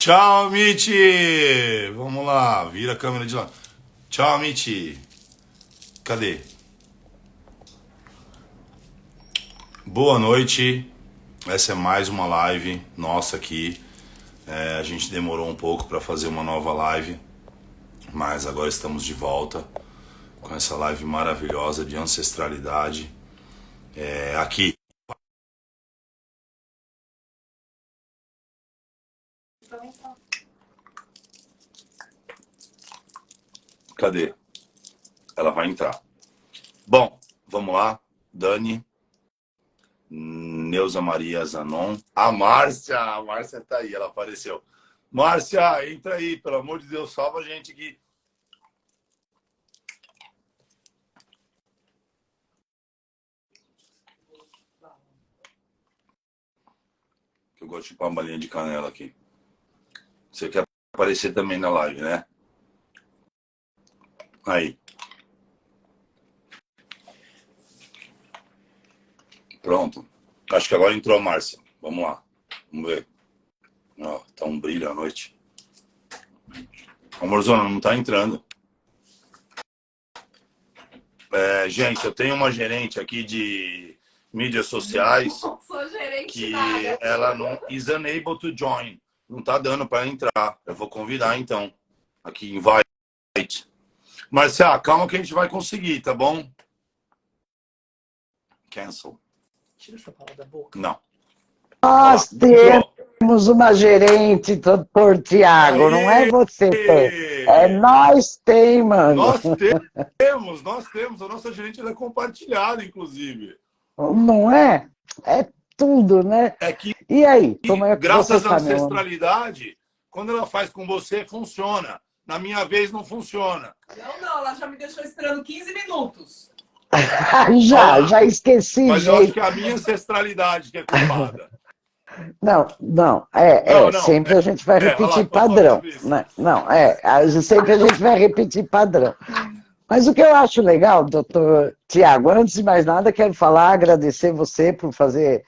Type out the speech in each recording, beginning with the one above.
Tchau, Mitch! Vamos lá, vira a câmera de lá. Tchau, Mitch. Cadê? Boa noite. Essa é mais uma live nossa aqui. A gente demorou um pouco para fazer uma nova live, mas agora estamos de volta com essa live maravilhosa de ancestralidade. Aqui. Cadê? Ela vai entrar. Bom, vamos lá. Dani, Neuza Maria Zanon. A Márcia tá aí, ela apareceu. Márcia, entra aí, pelo amor de Deus, salva a gente aqui. Eu gosto de pôr uma balinha de canela aqui. Você quer aparecer também na live, né? Aí. Pronto. Acho que agora entrou a Márcia. Vamos lá. Vamos ver. Ó, tá um brilho à noite. Amorzona, não tá entrando. Gente, eu tenho uma gerente aqui de mídias sociais que ela não is unable to join. Não tá dando para entrar. Eu vou convidar então. Aqui, invite. Marcia, calma que a gente vai conseguir, tá bom? Cancel. Tira essa palavra da boca. Não. Nós temos uma gerente, doutor Tiago, não é você tem. É nós tem, mano. Nós temos. A nossa gerente ela é compartilhada, inclusive. Não é? É tudo, né? É que, e aí? Como é que graças você à tá, ancestralidade, quando ela faz com você, funciona. Na minha vez, não funciona. Não, ela já me deixou esperando 15 minutos. já esqueci. Mas eu acho que é a minha ancestralidade que é culpada. Não, sempre a gente vai repetir lá, padrão. Né? Sempre a gente vai repetir padrão. Mas o que eu acho legal, doutor Tiago, antes de mais nada, quero agradecer você por fazer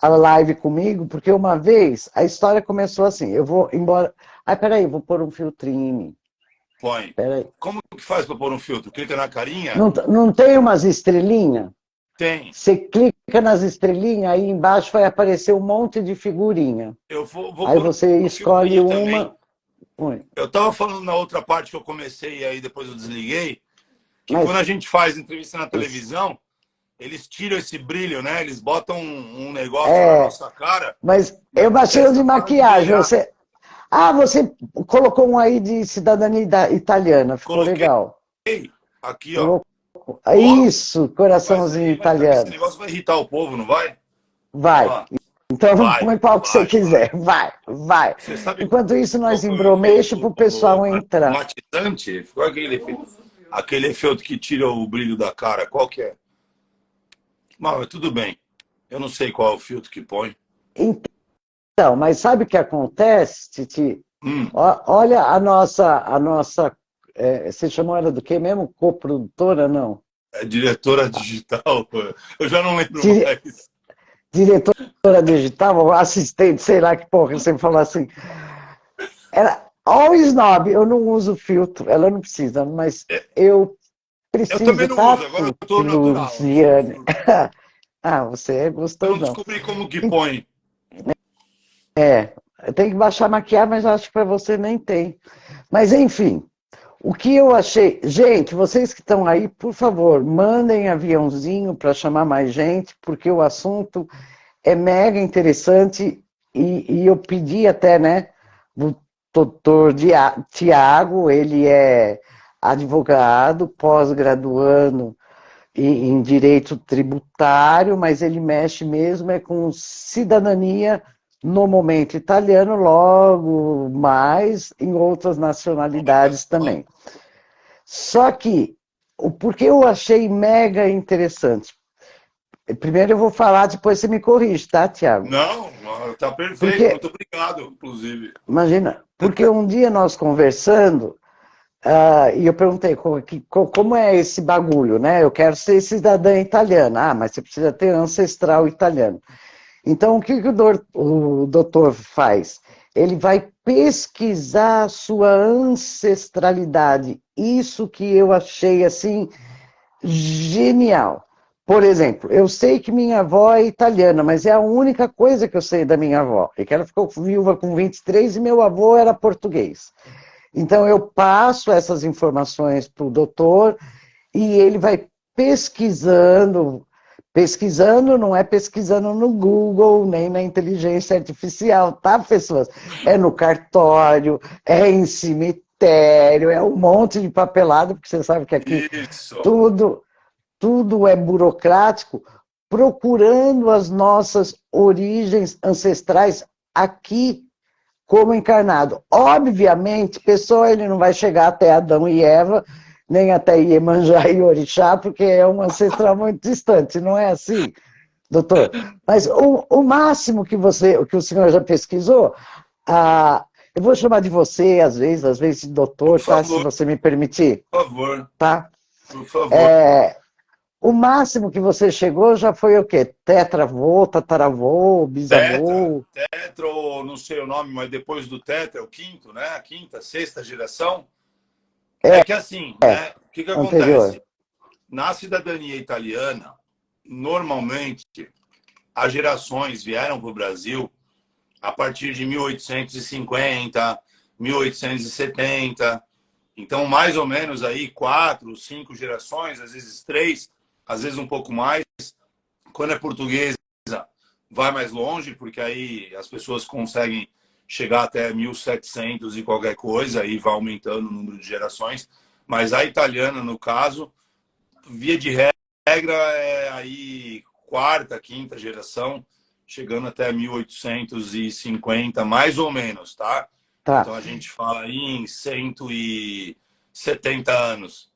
a live comigo, porque uma vez a história começou assim, eu vou embora... peraí, vou pôr um filtrinho em mim. Põe. Peraí. Como que faz para pôr um filtro? Clica na carinha? Não tem umas estrelinhas? Tem. Você clica nas estrelinhas, aí embaixo vai aparecer um monte de figurinha. Eu vou aí você escolhe uma... Também. Eu estava falando na outra parte que eu comecei e aí depois eu desliguei, que quando a gente faz entrevista na televisão, eles tiram esse brilho, né? Eles botam um negócio na nossa cara. Mas eu baixei o de maquiagem. Você colocou um aí de cidadania italiana, ficou legal. Aqui, ó. Isso, coraçãozinho italiano. Esse negócio vai irritar o povo, não vai? Vai. Então põe qual que você quiser. Vai. Enquanto isso, nós embromeixo para o pessoal entrar. Matizante? Ficou aquele efeito que tira o brilho da cara. Qual que é? Mas tudo bem. Eu não sei qual é o filtro que põe. Então, mas sabe o que acontece, Titi? Olha a nossa você chamou ela do quê mesmo? Coprodutora, não? É diretora digital. Eu já não lembro mais. Diretora digital, assistente, sei lá que porra, você falou assim. Olha o snob, eu não uso filtro, ela não precisa, mas eu preciso. Eu também não uso, agora eu tô natural. Você é gostoso. Eu não descobri como que põe. Tem que baixar maquiagem, mas acho que para você nem tem. Mas enfim, o que eu achei... Gente, vocês que estão aí, por favor, mandem aviãozinho para chamar mais gente, porque o assunto é mega interessante e eu pedi até, né, o doutor Tiago, ele é advogado, pós-graduando em direito tributário, mas ele mexe mesmo com cidadania no momento italiano, logo mais em outras nacionalidades também. Só que, porque eu achei mega interessante. Primeiro eu vou falar, depois você me corrige, tá, Tiago? Não, tá perfeito, muito obrigado, inclusive. Imagina, porque um dia nós conversando, e eu perguntei como é esse bagulho, né? Eu quero ser cidadã italiana. Mas você precisa ter ancestral italiano. Então, o que o doutor faz? ele vai pesquisar a sua ancestralidade. Isso que eu achei assim genial. Por exemplo, eu sei que minha avó é italiana, mas é a única coisa que eu sei da minha avó. É que ela ficou viúva com 23 e meu avô era português. Então eu passo essas informações para o doutor e ele vai pesquisando. Pesquisando não é pesquisando no Google, nem na inteligência artificial, tá, pessoas? É no cartório, é em cemitério, é um monte de papelado, porque você sabe que aqui Isso. tudo é burocrático, procurando as nossas origens ancestrais aqui como encarnado. Obviamente, pessoa ele não vai chegar até Adão e Eva, nem até Iemanjá e Orixá, porque é um ancestral muito distante, não é assim, doutor? Mas o máximo que que o senhor já pesquisou, ah, eu vou chamar de você, às vezes de Por doutor, tá? Se favor, você me permitir, por favor, tá? por favor. É, o máximo que você chegou já foi o quê? Tetravô, tataravô, Tetra, bisavô? Tetra, ou não sei o nome, mas depois do Tetra é o quinto, né? A quinta, sexta geração. É É, que assim, né? O que que anterior. acontece? Na cidadania italiana, normalmente, as gerações vieram para o Brasil a partir de 1850, 1870. Então, mais ou menos aí, 4, 5 gerações, às vezes 3, às vezes um pouco mais. Quando é portuguesa, vai mais longe, porque aí as pessoas conseguem chegar até 1700 e qualquer coisa, e vai aumentando o número de gerações. Mas a italiana, no caso, via de regra, é aí quarta, quinta geração, chegando até 1850, mais ou menos, tá? Tá, Então a gente fala aí em 170 anos.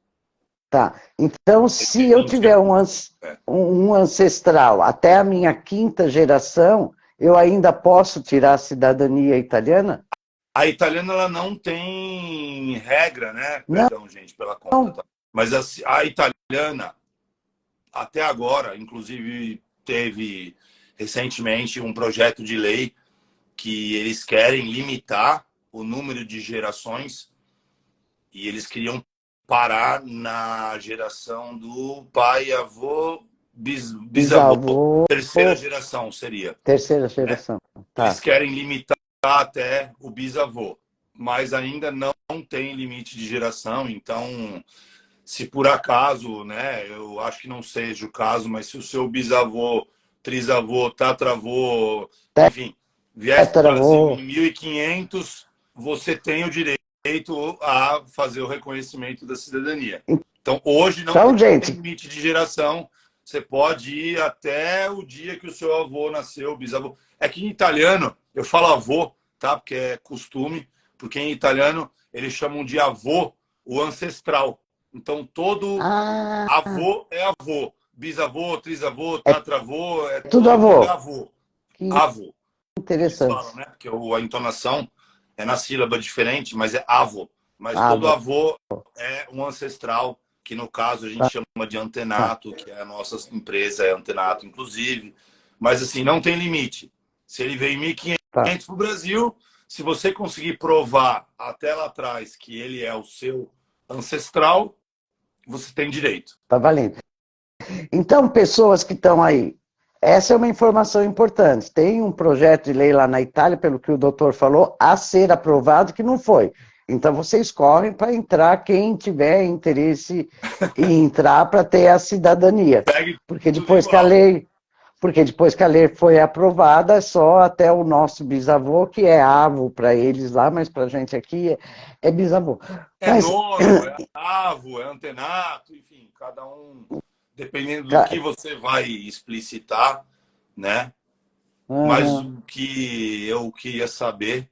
tá. Então, se eu 120 tiver anos. É. um ancestral até a minha quinta geração, eu ainda posso tirar a cidadania italiana? A italiana ela não tem regra, né? Não, Perdão, gente, pela conta, tá? Mas a italiana, até agora, inclusive teve recentemente um projeto de lei que eles querem limitar o número de gerações e eles queriam parar na geração do pai, avô, bisavô. bisavô, Terceira geração seria, terceira né? geração. Eles Tá, querem limitar até o bisavô, mas ainda não tem limite de geração. Então, se por acaso, né, eu acho que não seja o caso, mas se o seu bisavô, trisavô, tatravô, enfim, viesse para o Brasil tetravô. em 1500, você tem o direito a fazer o reconhecimento da cidadania. Então, hoje não Então, tem gente, limite de geração. Você pode ir até o dia que o seu avô nasceu, bisavô. É que em italiano, eu falo avô, tá? Porque é costume, porque em italiano eles chamam de avô o ancestral. Então, todo ah, avô é avô. Bisavô, trisavô, é tatravô, é tudo todo mundo é avô. avô. Que Avô, que eles falam, interessante. né? Porque a entonação é na sílaba diferente, mas é avô. Mas todo Avô, avô é um ancestral, que no caso a gente tá, chama de tá, antenato, que é a nossa empresa, é antenato, inclusive. Mas assim, não tem limite. Se ele veio em tá, 1500 para o Brasil, se você conseguir provar até lá atrás que ele é o seu ancestral, você tem direito. tá valendo. Então, pessoas que estão aí, essa é uma informação importante. Tem um projeto de lei lá na Itália, pelo que o doutor falou, a ser aprovado, que não foi. Então, vocês correm para entrar quem tiver interesse em entrar para ter a cidadania. Pegue Porque tudo depois que a igual. lei, porque depois que a lei foi aprovada, só até o nosso bisavô, que é avô para eles lá, mas para a gente aqui é bisavô. É Mas, nono, é avo, é antenato, enfim, cada um, dependendo do que você vai explicitar, né? Mas uhum, o que eu queria saber,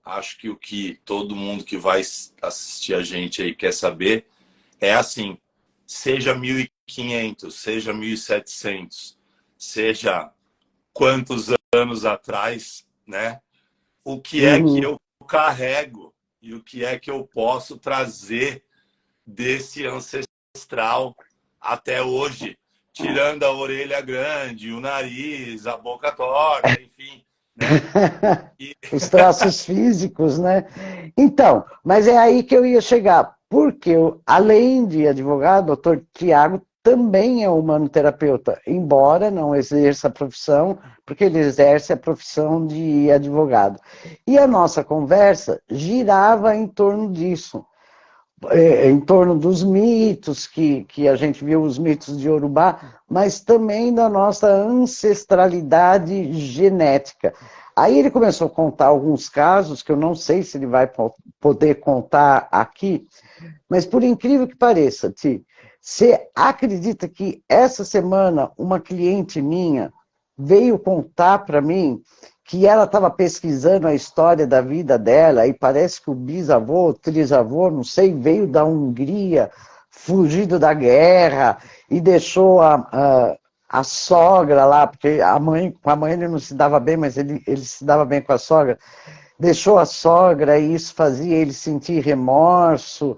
acho que o que todo mundo que vai assistir a gente aí quer saber, é assim, seja 1500, seja 1700, seja quantos anos atrás, né? O que é que uhum. eu carrego e o que é que eu posso trazer desse ancestral até hoje, tirando a orelha grande, o nariz, a boca torta, enfim. né? E, Os traços físicos, né? Então, mas é aí que eu ia chegar, porque além de advogado, o doutor Tiago também é humanoterapeuta, embora não exerça a profissão, porque ele exerce a profissão de advogado. E a nossa conversa girava em torno disso, em torno dos mitos, que a gente viu os mitos de Yorubá, mas também da nossa ancestralidade genética. Aí ele começou a contar alguns casos, que eu não sei se ele vai poder contar aqui, mas por incrível que pareça, Ti, você acredita que essa semana uma cliente minha veio contar para mim que ela estava pesquisando a história da vida dela e parece que o bisavô, trisavô, não sei, veio da Hungria, fugido da guerra e deixou a sogra lá, porque com a mãe ele não se dava bem, mas ele se dava bem com a sogra, deixou a sogra e isso fazia ele sentir remorso.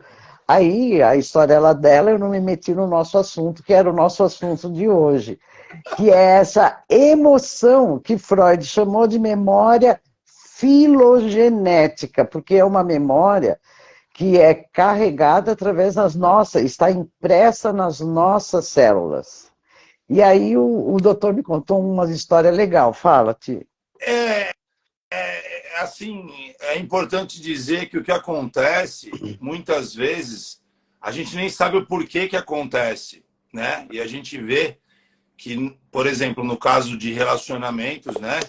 Aí a história dela eu não me meti no nosso assunto, que era o nosso assunto de hoje, que é essa emoção que Freud chamou de memória filogenética, porque é uma memória que é carregada através das nossas, está impressa nas nossas células. E aí o doutor me contou uma história legal, fala, Ti. assim, é importante dizer que o que acontece, muitas vezes, a gente nem sabe o porquê que acontece, né? E a gente vê que, por exemplo, no caso de relacionamentos, né,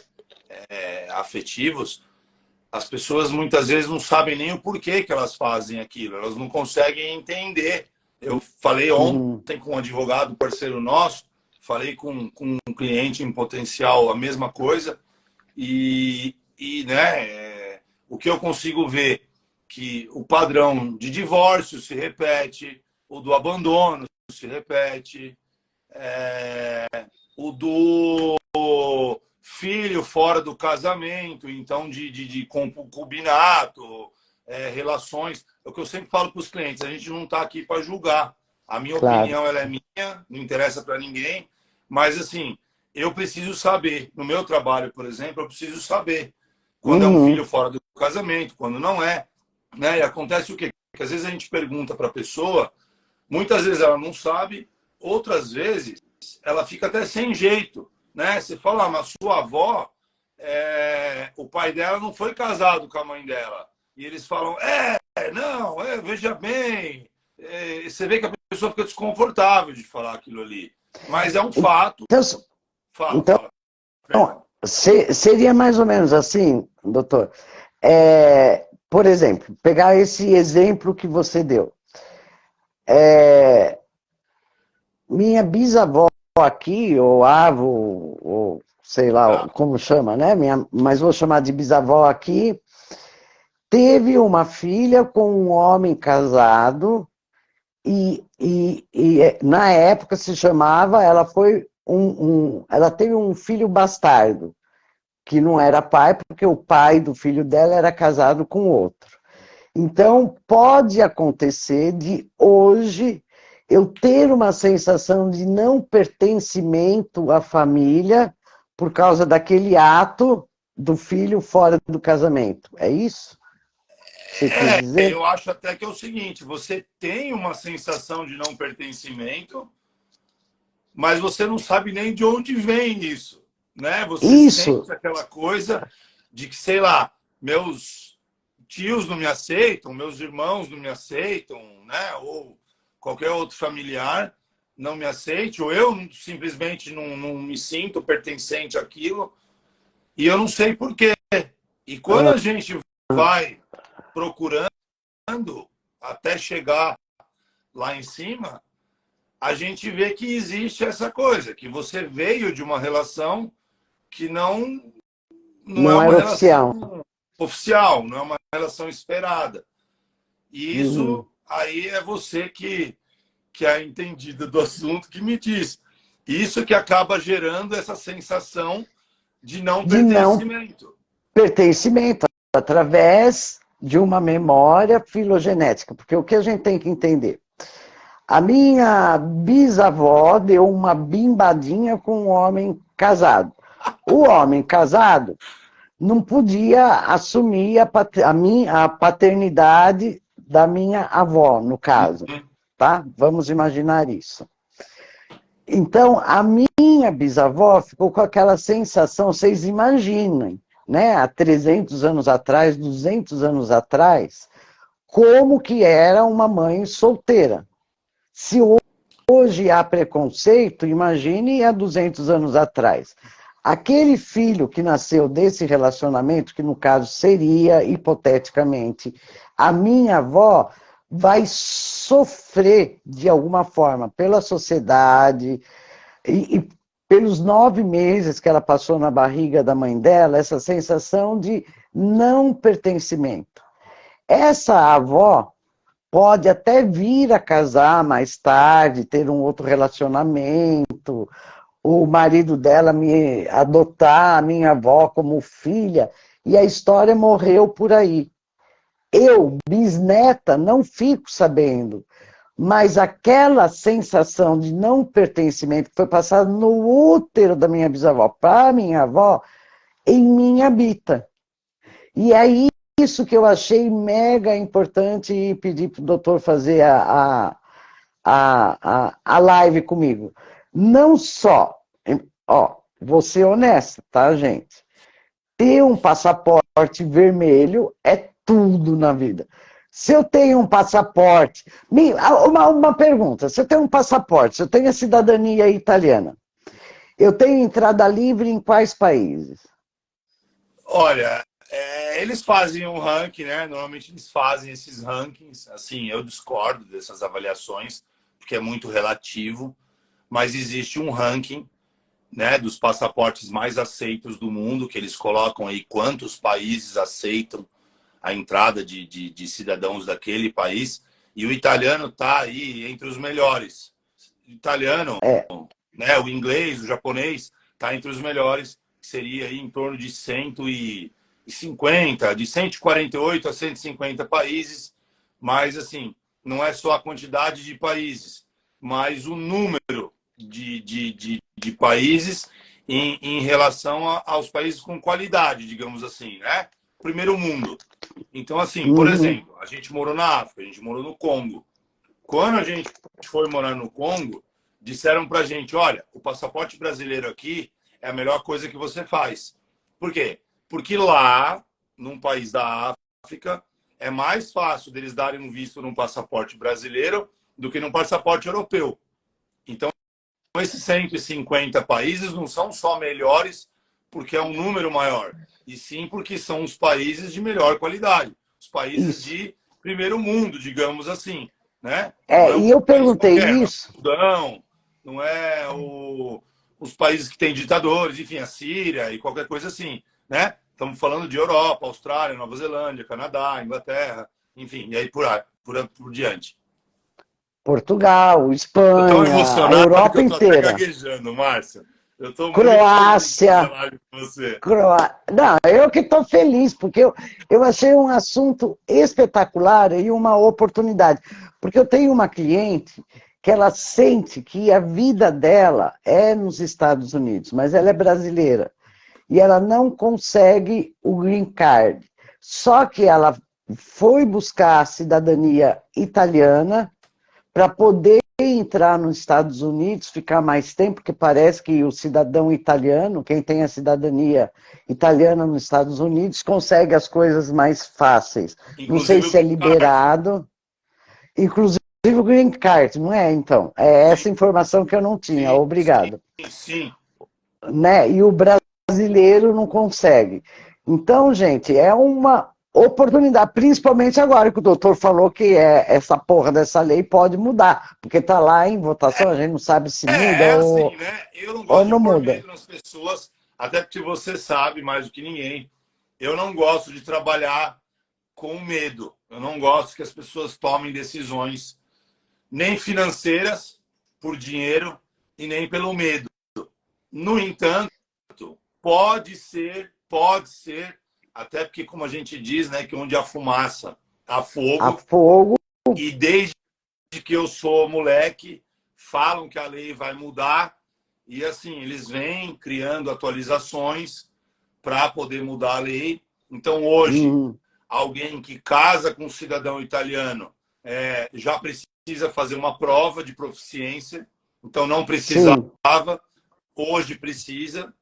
afetivos, as pessoas muitas vezes não sabem nem o porquê que elas fazem aquilo, elas não conseguem entender. Eu falei ontem com um advogado, parceiro nosso, falei com um cliente em potencial a mesma coisa, né, o que eu consigo ver que o padrão de divórcio se repete, o do abandono se repete, o do filho fora do casamento, então de concubinato, relações. É o que eu sempre falo para os clientes, a gente não está aqui para julgar. A minha opinião ela é minha, não interessa para ninguém, mas assim, eu preciso saber. No meu trabalho, por exemplo, eu preciso saber quando é um filho fora do casamento, quando não é. Né? E acontece o quê? Porque às vezes a gente pergunta para a pessoa, muitas vezes ela não sabe, outras vezes ela fica até sem jeito. Né? Você fala, mas sua avó, o pai dela não foi casado com a mãe dela. E eles falam, não, veja bem. Você vê que a pessoa fica desconfortável de falar aquilo ali. Mas é um fato. Então, seria mais ou menos assim, doutor. Por exemplo, pegar esse exemplo que você deu. Minha bisavó aqui, ou avó, ou sei lá como chama, né? Mas vou chamar de bisavó aqui, teve uma filha com um homem casado e na época se chamava, ela foi ela teve um filho bastardo, que não era pai, porque o pai do filho dela era casado com outro. Então, pode acontecer de hoje eu ter uma sensação de não pertencimento à família por causa daquele ato do filho fora do casamento. É isso? Você quis dizer? Eu acho até que é o seguinte, você tem uma sensação de não pertencimento, mas você não sabe nem de onde vem isso, né? Você sente aquela coisa de que, sei lá, meus tios não me aceitam, meus irmãos não me aceitam, né? Ou qualquer outro familiar não me aceite, ou eu simplesmente não me sinto pertencente àquilo, e eu não sei por quê. E quando a gente vai procurando até chegar lá em cima, a gente vê que existe essa coisa, que você veio de uma relação que não é uma relação oficial, não é uma relação esperada. E isso aí é você que é entendida do assunto que me diz. Isso que acaba gerando essa sensação de não pertencimento. Pertencimento através de uma memória filogenética, porque o que a gente tem que entender? A minha bisavó deu uma bimbadinha com um homem casado. O homem casado não podia assumir a paternidade da minha avó, no caso, tá? Vamos imaginar isso. Então, a minha bisavó ficou com aquela sensação, vocês imaginem, né? Há 300 anos atrás, 200 anos atrás, como que era uma mãe solteira. Se hoje há preconceito, imagine há 200 anos atrás. Aquele filho que nasceu desse relacionamento, que no caso seria, hipoteticamente, a minha avó, vai sofrer de alguma forma pela sociedade e pelos 9 meses que ela passou na barriga da mãe dela, essa sensação de não pertencimento. Essa avó pode até vir a casar mais tarde, ter um outro relacionamento, o marido dela me adotar a minha avó como filha, e a história morreu por aí. Eu, bisneta, não fico sabendo, mas aquela sensação de não pertencimento que foi passada no útero da minha bisavó para a minha avó, em mim habita. E é isso que eu achei mega importante e pedi para o doutor fazer a live comigo. Não só, ó, vou ser honesta, tá, gente? Ter um passaporte vermelho é tudo na vida. Se eu tenho um passaporte... Uma pergunta, se eu tenho um passaporte, se eu tenho a cidadania italiana, eu tenho entrada livre em quais países? Olha, eles fazem um ranking, né? Normalmente eles fazem esses rankings. Assim, eu discordo dessas avaliações, porque é muito relativo, mas existe um ranking, né, dos passaportes mais aceitos do mundo, que eles colocam aí quantos países aceitam a entrada de cidadãos daquele país, e o italiano está aí entre os melhores. O italiano, né, o inglês, o japonês, está entre os melhores, que seria aí em torno de 150, de 148 a 150 países, mas assim, não é só a quantidade de países, mas o número de países em relação aos países com qualidade, digamos assim, né? Primeiro mundo. Então, assim, por exemplo, a gente morou na África, a gente morou no Congo. Quando a gente foi morar no Congo, disseram pra gente, olha, o passaporte brasileiro aqui é a melhor coisa que você faz. Por quê? Porque lá, num país da África, é mais fácil deles darem um visto num passaporte brasileiro do que num passaporte europeu. Então, esses 150 países não são só melhores porque é um número maior, e sim porque são os países de melhor qualidade, os países de primeiro mundo, digamos assim, né? Não é um E eu país perguntei qualquer, não é o isso. Sudão, não é os países que têm ditadores, enfim, a Síria e qualquer coisa assim, né? Estamos falando de Europa, Austrália, Nova Zelândia, Canadá, Inglaterra, enfim, e aí por diante. Portugal, Tô tão Espanha, a emocionado que Europa eu tô até inteira. gaguejando, Márcia. Eu tô muito feliz de fazer Croácia, live com você. Não, eu que estou feliz, porque eu achei um assunto espetacular e uma oportunidade. Porque eu tenho uma cliente que ela sente que a vida dela é nos Estados Unidos, mas ela é brasileira. E ela não consegue o green card. Só que ela foi buscar a cidadania italiana para poder entrar nos Estados Unidos, ficar mais tempo, porque parece que o cidadão italiano, quem tem a cidadania italiana nos Estados Unidos, consegue as coisas mais fáceis. Não sei Inclusive o se é green card. liberado, inclusive o green card, não é? Então, é essa informação que eu não tinha, Sim, sim, obrigado. sim. Né? E o brasileiro não consegue. Então, gente, é uma oportunidade, principalmente agora que o doutor falou que essa porra dessa lei pode mudar, porque está lá em votação, a gente não sabe se muda É assim, né? Eu não ou gosto de não pôr muda. medo nas pessoas, até porque você sabe mais do que ninguém. Eu não gosto de trabalhar com medo. Eu não gosto que as pessoas tomem decisões nem financeiras por dinheiro e nem pelo medo. No entanto, pode ser, até porque, como a gente diz, né, que onde há fumaça, há A fogo, fogo, e desde que eu sou moleque, falam que a lei vai mudar, e assim, eles vêm criando atualizações para poder mudar a lei. Então, hoje, Uhum. alguém que casa com um cidadão italiano já precisa fazer uma prova de proficiência. Então, não precisava, Sim, hoje precisa.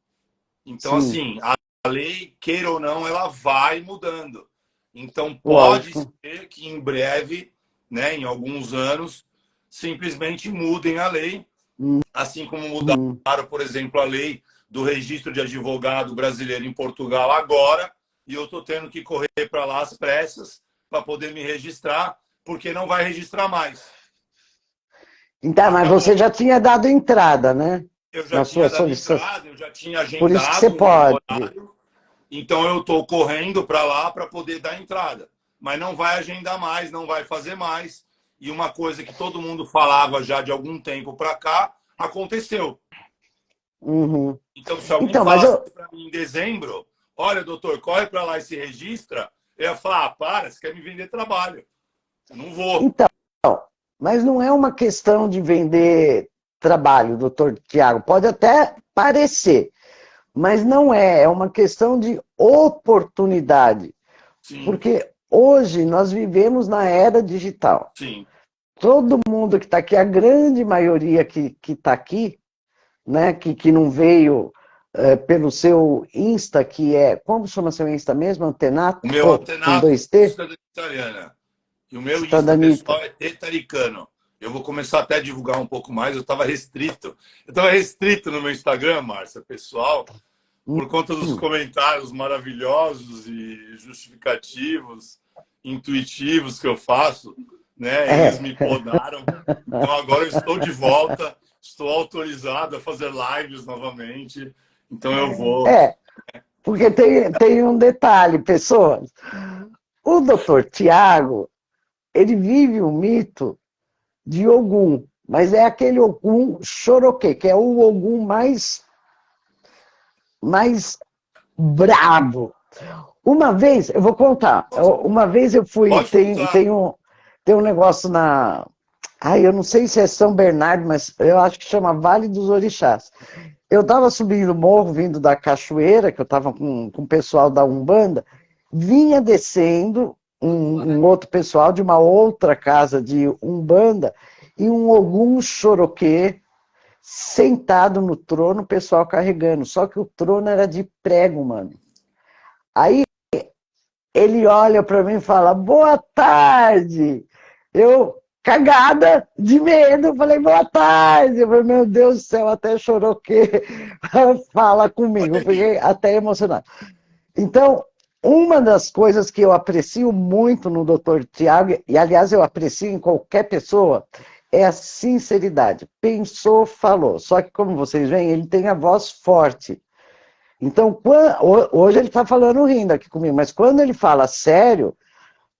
Então, sim, assim, a lei, queira ou não, ela vai mudando. Então, pode lógico. ser que em breve, né, em alguns anos, simplesmente mudem a lei, assim como Uhum. mudaram, por exemplo, a lei do registro de advogado brasileiro em Portugal agora, e eu estou tendo que correr para lá às pressas para poder me registrar, porque não vai registrar mais. Então, mas Acabou. você já tinha dado entrada, né? Eu já Na sua tinha dado solicitação. entrada, eu já tinha Por isso que você agendado um pode. horário, então eu estou correndo para lá para poder dar entrada. Mas não vai agendar mais, não vai fazer mais. E uma coisa que todo mundo falava já de algum tempo para cá, aconteceu. Uhum. Então, se alguém Então, mas falasse eu. para mim em dezembro, olha, doutor, corre para lá e se registra, eu ia falar, para, você quer me vender trabalho. Eu não vou. Então, mas não é uma questão de vender trabalho, doutor Tiago. Pode até parecer, mas não é. É uma questão de oportunidade. Sim, Porque hoje nós vivemos na era digital. sim. Todo mundo que está aqui, a grande maioria que está aqui, né, que não veio pelo seu Insta, que é. Como chama seu Insta mesmo? O meu Antenato, com antenato dois T? cidadania italiana. E o meu Insta Cidadania. pessoal é Tetaricano. Eu vou começar até a divulgar um pouco mais. Eu estava restrito. Eu estava restrito no meu Instagram, Márcia, pessoal, por conta dos Hum. comentários maravilhosos e justificativos, intuitivos que eu faço, né? Eles É, me podaram. Então agora eu estou de volta, estou autorizado a fazer lives novamente. Então eu vou. é, porque tem um detalhe, pessoas. O doutor Tiago, ele vive o mito de Ogum, mas é aquele Ogum Choroquê, que é o Ogum mais brabo. Uma vez, eu vou contar, uma vez eu fui, Pode contar. tem um negócio na. Ai, eu não sei se é São Bernardo, mas eu acho que chama Vale dos Orixás. Eu estava subindo o morro, vindo da cachoeira, que eu estava com o pessoal da Umbanda, vinha descendo um outro pessoal de uma outra casa de Umbanda e um Ogum Choroquê sentado no trono, o pessoal carregando. Só que o trono era de prego, mano. Aí ele olha para mim e fala, boa tarde. Eu, cagada de medo, falei, boa tarde. Eu falei, meu Deus do céu, até chorou que fala comigo. Eu Olha aí. fiquei até emocionado. Então, uma das coisas que eu aprecio muito no Dr. Tiago, e aliás eu aprecio em qualquer pessoa, é a sinceridade. Pensou, falou. Só que, como vocês veem, ele tem a voz forte. Então, hoje ele está falando rindo aqui comigo, mas quando ele fala sério,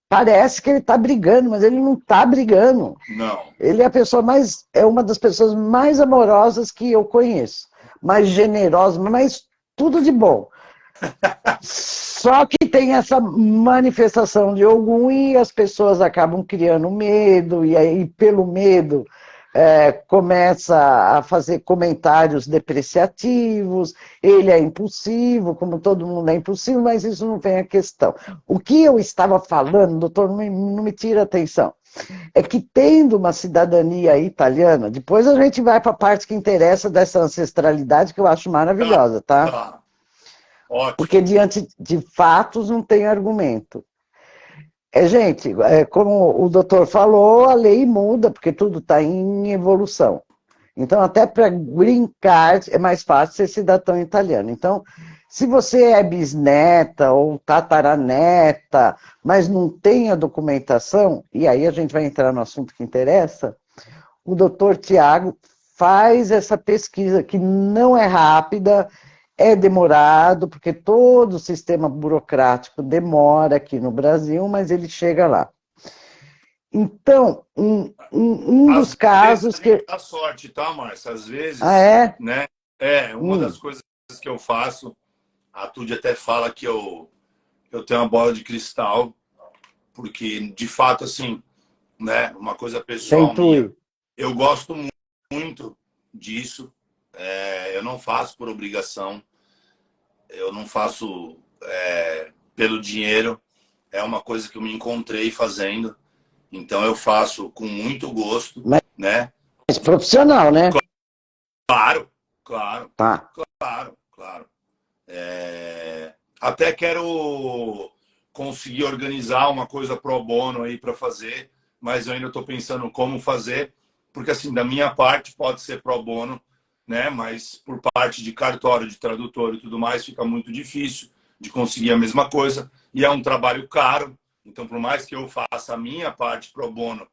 parece que ele está brigando, mas ele não está brigando. Não. Ele é a pessoa mais, é uma das pessoas mais amorosas que eu conheço, mais generosa, mas tudo de bom. Só que tem essa manifestação de Ogum e as pessoas acabam criando medo, e aí, pelo medo, começa a fazer comentários depreciativos, ele é impulsivo, como todo mundo é impulsivo, mas isso não vem a questão. O que eu estava falando, doutor, não me tira atenção, é que tendo uma cidadania italiana, depois a gente vai para a parte que interessa dessa ancestralidade, que eu acho Tá, maravilhosa, tá? tá. Ótimo. Porque diante de fatos não tem argumento. Gente, como o doutor falou, a lei muda, porque tudo está em evolução. Então, até para green card é mais fácil ser cidadão italiano. Então, se você é bisneta ou tataraneta, mas não tem a documentação, e aí a gente vai entrar no assunto que interessa, o doutor Tiago faz essa pesquisa que não é rápida, é demorado, porque todo o sistema burocrático demora aqui no Brasil, mas ele chega lá. Então, um Às dos vezes a casos gente que. dá sorte, tá, Márcia? Às Ah, vezes, é? né? Uma das Hum, coisas que eu faço, a Tude até fala que eu tenho uma bola de cristal, porque, de fato, assim, né? Uma coisa você pessoal minha, intui. eu gosto muito disso. Eu não faço por obrigação. eu não faço pelo dinheiro, é uma coisa que eu me encontrei fazendo, então eu faço com muito gosto, né? Mas profissional, né? Claro, claro, Tá. claro, claro. Até quero conseguir organizar uma coisa pro bono aí para fazer, mas eu ainda estou pensando como fazer, porque assim, da minha parte pode ser pro bono, né? Mas por parte de cartório, de tradutor e tudo mais, fica muito difícil de conseguir a mesma coisa, e é um trabalho caro, então por mais que eu faça a minha parte pro bono,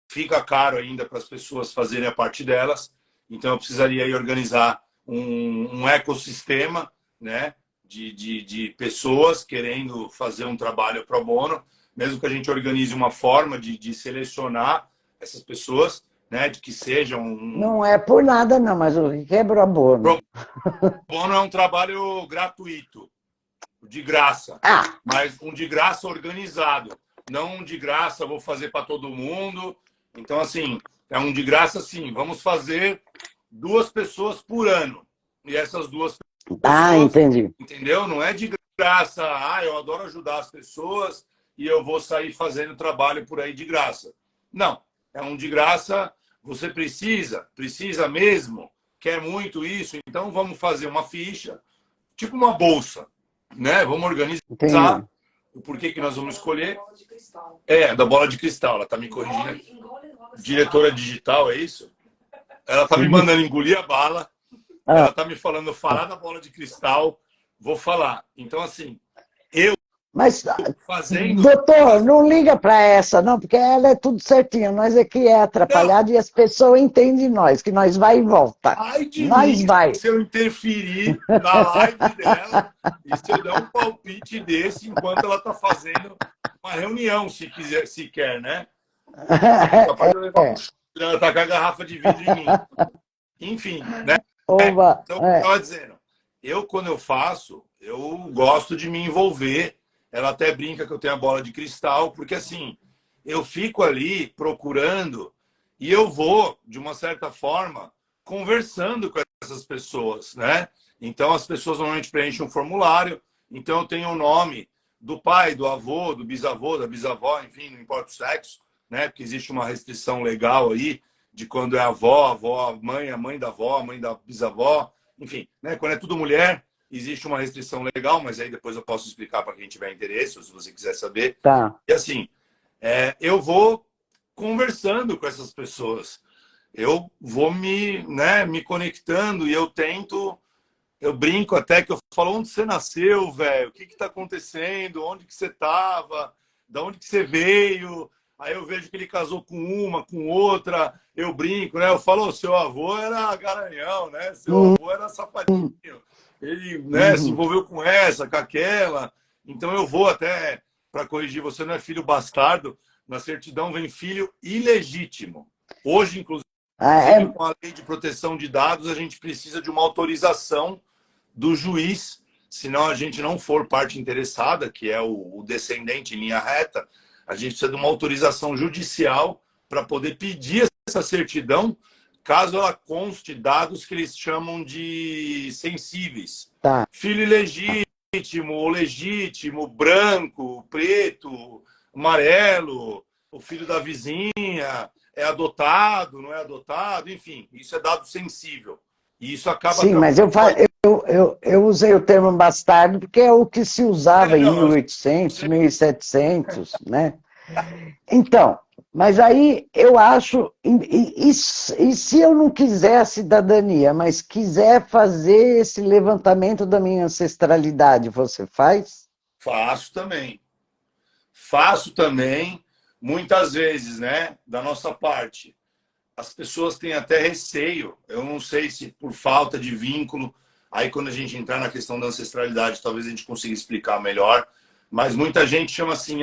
fica caro ainda para as pessoas fazerem a parte delas, então eu precisaria aí organizar um ecossistema, né, de pessoas querendo fazer um trabalho pro bono, mesmo que a gente organize uma forma de selecionar essas pessoas, né, de que sejam Não é por nada, não, mas o que quebra bono. Pro bono é um trabalho gratuito, de graça, Ah, mas um de graça organizado, não um de graça vou fazer para todo mundo. Então, assim, é um de graça, assim, vamos fazer 2 pessoas por ano. E essas 2 pessoas, entendi. entendeu? Não é de graça, eu adoro ajudar as pessoas e eu vou sair fazendo trabalho por aí de graça. Não, é um de graça, você precisa mesmo, quer muito isso, então vamos fazer uma ficha, tipo uma bolsa, né? Vamos Entendi. organizar o porquê que nós vamos escolher. Da bola de cristal, ela tá me corrigindo. Diretora digital, é isso? Ela tá me mandando engolir a bala. Ela tá me falando falar da bola de cristal. Vou falar. Então, assim, eu Mas, fazendo. doutor, não liga para essa, não, porque ela é tudo certinho. Nós é que é Não, atrapalhado e as pessoas entendem nós, que nós vai e volta. ai de Nós mim vai. se eu interferir na live dela e se eu der um palpite desse enquanto ela tá fazendo uma reunião, se quiser, se quer, né? É capaz de eu levar um chute, ela tacar a garrafa de vidro em mim. Enfim, né? Oba, Então, eu estava dizendo, quando eu faço, eu gosto de me envolver. Ela até brinca que eu tenho a bola de cristal, porque assim, eu fico ali procurando e eu vou, de uma certa forma, conversando com essas pessoas, né? Então, as pessoas normalmente preenchem um formulário, então eu tenho o nome do pai, do avô, do bisavô, da bisavó, enfim, não importa o sexo, né? Porque existe uma restrição legal aí de quando é a avó, a mãe da avó, a mãe da bisavó, enfim, né? Quando é tudo mulher, existe uma restrição legal, mas aí depois eu posso explicar para quem tiver interesse, ou se você quiser saber. tá. E assim, eu vou conversando com essas pessoas, eu vou me conectando e eu brinco até que eu falo, onde você nasceu, velho? O que está acontecendo? Onde que você estava? Da onde que você veio? Aí eu vejo que ele casou com uma, com outra, eu brinco, né? Eu falo, seu avô era garanhão, né? Seu avô era safadinho. Ele, né, se envolveu com essa, com aquela. Então eu vou até, para corrigir, você não é filho bastardo, na certidão vem filho ilegítimo. Hoje, inclusive, com a lei de proteção de dados, a gente precisa de uma autorização do juiz, senão a gente não for parte interessada, que é o descendente em linha reta, a gente precisa de uma autorização judicial para poder pedir essa certidão, caso ela conste dados que eles chamam de sensíveis. Tá. Filho ilegítimo, ou legítimo, branco, preto, amarelo, o filho da vizinha, é adotado, não é adotado, enfim, isso é dado sensível. E isso acaba... Sim, mas eu usei o termo bastardo porque é o que se usava em 1800, 1700, né? Então, mas aí eu acho... E se eu não quiser a cidadania, mas quiser fazer esse levantamento da minha ancestralidade, você faz? Faço também. Faço também, muitas vezes, né, da nossa parte. As pessoas têm até receio, eu não sei se por falta de vínculo, aí quando a gente entrar na questão da ancestralidade, talvez a gente consiga explicar melhor, mas muita gente chama assim,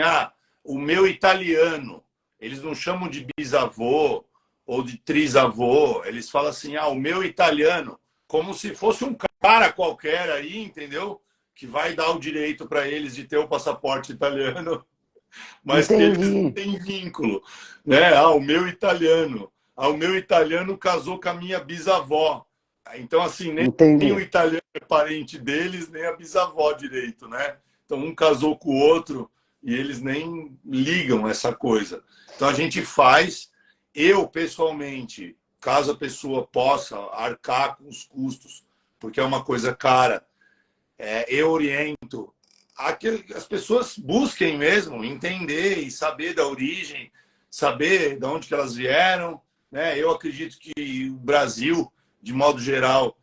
o meu italiano, eles não chamam de bisavô ou de trisavô, eles falam assim, o meu italiano, como se fosse um cara qualquer aí, entendeu? Que vai dar o direito para eles de ter o passaporte italiano, mas que eles não têm vínculo, né? O meu italiano. O meu italiano casou com a minha bisavó. Então, assim, nem o italiano é parente deles, nem a bisavó direito, né? Então um casou com o outro e eles nem ligam essa coisa. Então a gente faz, eu pessoalmente, caso a pessoa possa arcar com os custos, porque é uma coisa cara, eu oriento a que as pessoas busquem mesmo entender e saber da origem, saber de onde que elas vieram, né? Eu acredito que o Brasil, de modo geral,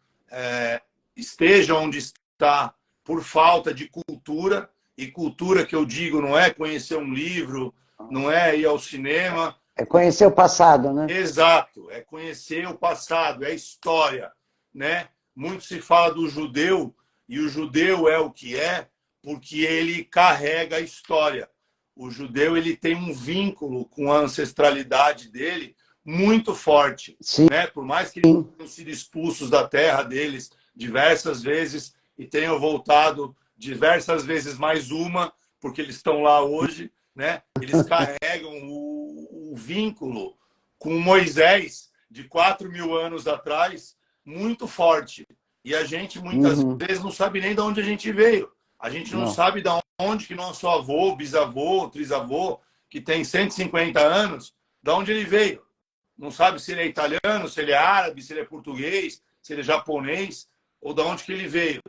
esteja onde está por falta de cultura, e cultura que eu digo não é conhecer um livro, não é ir ao cinema. É conhecer o passado, né? Exato, é conhecer o passado, é história, né? Muito se fala do judeu, e o judeu é o que é porque ele carrega a história. O judeu ele tem um vínculo com a ancestralidade dele muito forte, Sim. né? Por mais que eles tenham sido expulsos da terra deles diversas vezes e tenham voltado diversas vezes mais uma, porque eles estão lá hoje, né? Eles carregam o vínculo com Moisés de 4.000 anos atrás muito forte. E a gente muitas vezes não sabe nem de onde a gente veio. A gente não sabe de onde que nosso avô, bisavô, trisavô, que tem 150 anos, de onde ele veio. Não sabe se ele é italiano, se ele é árabe, se ele é português, se ele é japonês, ou de onde que ele veio.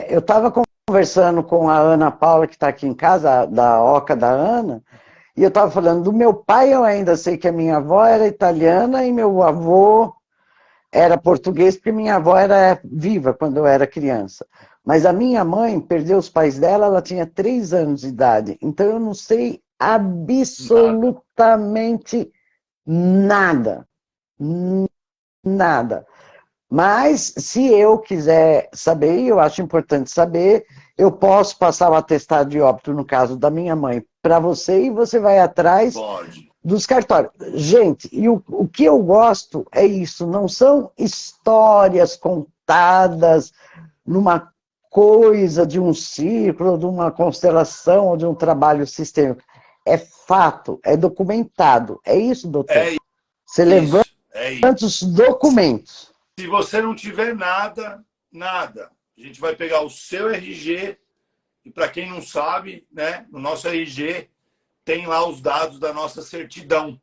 Eu estava conversando com a Ana Paula, que está aqui em casa, da Oca da Ana, e eu estava falando do meu pai, eu ainda sei que a minha avó era italiana e meu avô era português, porque minha avó era viva quando eu era criança. Mas a minha mãe perdeu os pais dela, ela tinha 3 anos de idade. Então eu não sei absolutamente nada. Nada. Mas se eu quiser saber, e eu acho importante saber, eu posso passar o atestado de óbito, no caso da minha mãe, para você, e você vai atrás dos cartórios. Gente, e o que eu gosto é isso, não são histórias contadas numa coisa de um círculo, de uma constelação, ou de um trabalho sistêmico. É fato, é documentado. É isso, doutor? Você levanta os documentos. Se você não tiver nada, nada. A gente vai pegar o seu RG, e para quem não sabe, né, no nosso RG tem lá os dados da nossa certidão,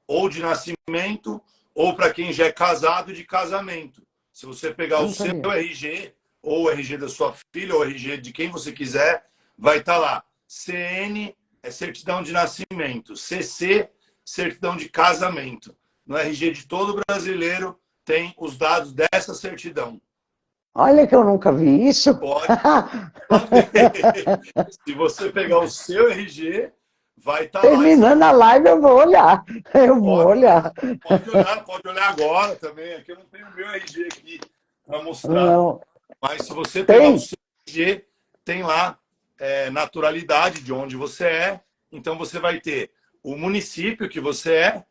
ou de nascimento, ou para quem já é casado, de casamento. Se você pegar o seu RG, ou o RG da sua filha, ou o RG de quem você quiser, vai estar lá. CN é certidão de nascimento, CC, certidão de casamento. No RG de todo brasileiro tem os dados dessa certidão. Olha que eu nunca vi isso. Pode. Se você pegar o seu RG, vai estar lá. Terminando a live, eu vou olhar. Vou olhar. Pode olhar agora também. Aqui eu não tenho o meu RG aqui para mostrar. Não. Mas se você pegar o seu RG, tem lá naturalidade de onde você é. Então você vai ter o município que você é.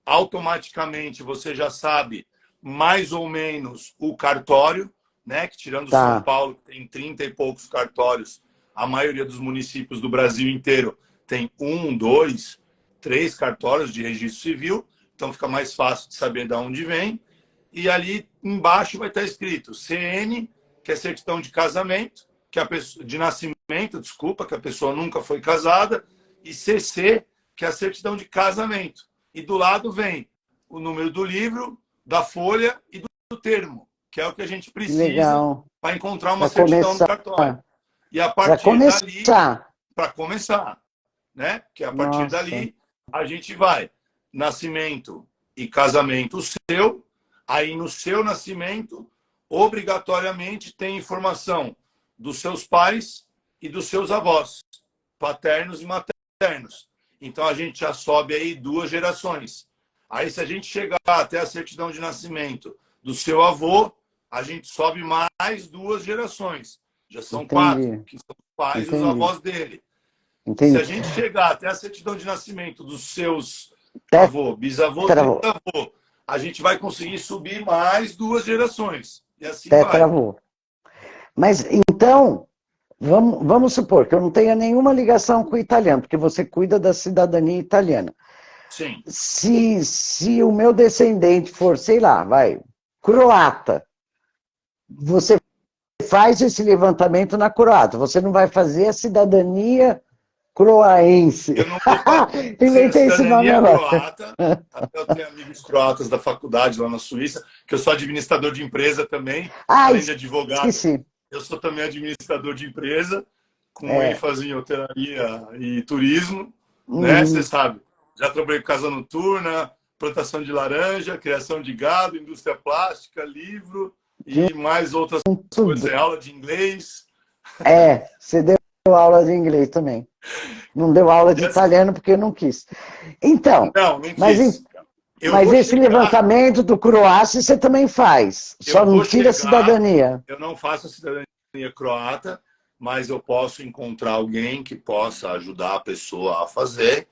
Automaticamente você já sabe mais ou menos o cartório, né? Que tirando São Paulo, que tem 30 e poucos cartórios, a maioria dos municípios do Brasil inteiro tem 1, 2, 3 cartórios de registro civil, então fica mais fácil de saber de onde vem. E ali embaixo vai estar escrito CN, que é certidão de casamento, que a pessoa, de nascimento, desculpa, que a pessoa nunca foi casada, e CC, que é a certidão de casamento. E do lado vem o número do livro, da folha e do termo, que é o que a gente precisa para encontrar uma certidão no cartório. E a partir dali, para começar, né? Que a partir dali a gente vai nascimento e casamento seu. Aí no seu nascimento, obrigatoriamente tem informação dos seus pais e dos seus avós, paternos e maternos. Então a gente já sobe aí 2 gerações. Aí se a gente chegar até a certidão de nascimento do seu avô, a gente sobe mais 2 gerações. Já são 4, que são os pais e os avós dele. Se a gente chegar até a certidão de nascimento dos seus avô, bisavô, trisavô, a gente vai conseguir subir mais 2 gerações. E assim vai. Mas então, vamos supor que eu não tenha nenhuma ligação com o italiano, porque você cuida da cidadania italiana. Sim. Se o meu descendente for, sei lá, croata, você faz esse levantamento na Croácia, você não vai fazer a cidadania croaense. Eu não vou fazer Inventei esse nome cidadania agora. croata, até eu tenho amigos croatas da faculdade lá na Suíça, que eu sou administrador de empresa também, Ah, além de advogado, esqueci. eu sou também administrador de empresa, com É. ênfase em hotelaria e turismo, né? Você Uhum. sabe, já trabalhei com casa noturna, plantação de laranja, criação de gado, indústria plástica, livro e mais outras coisas, Tudo. aula de inglês. Você deu aula de inglês também. Não deu aula de E assim, italiano porque não quis. Então, não, nem mas, quis. Eu mas vou esse chegar, levantamento do Croácia você também faz, eu só não vou tira a chegar, cidadania. eu não faço a cidadania croata, mas eu posso encontrar alguém que possa ajudar a pessoa a fazer,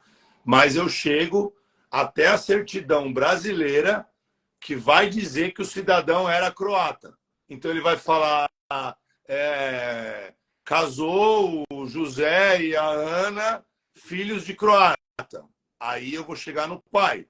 mas eu chego até a certidão brasileira que vai dizer que o cidadão era croata. Então ele vai falar, casou o José e a Ana, filhos de croata. Aí eu vou chegar no pai.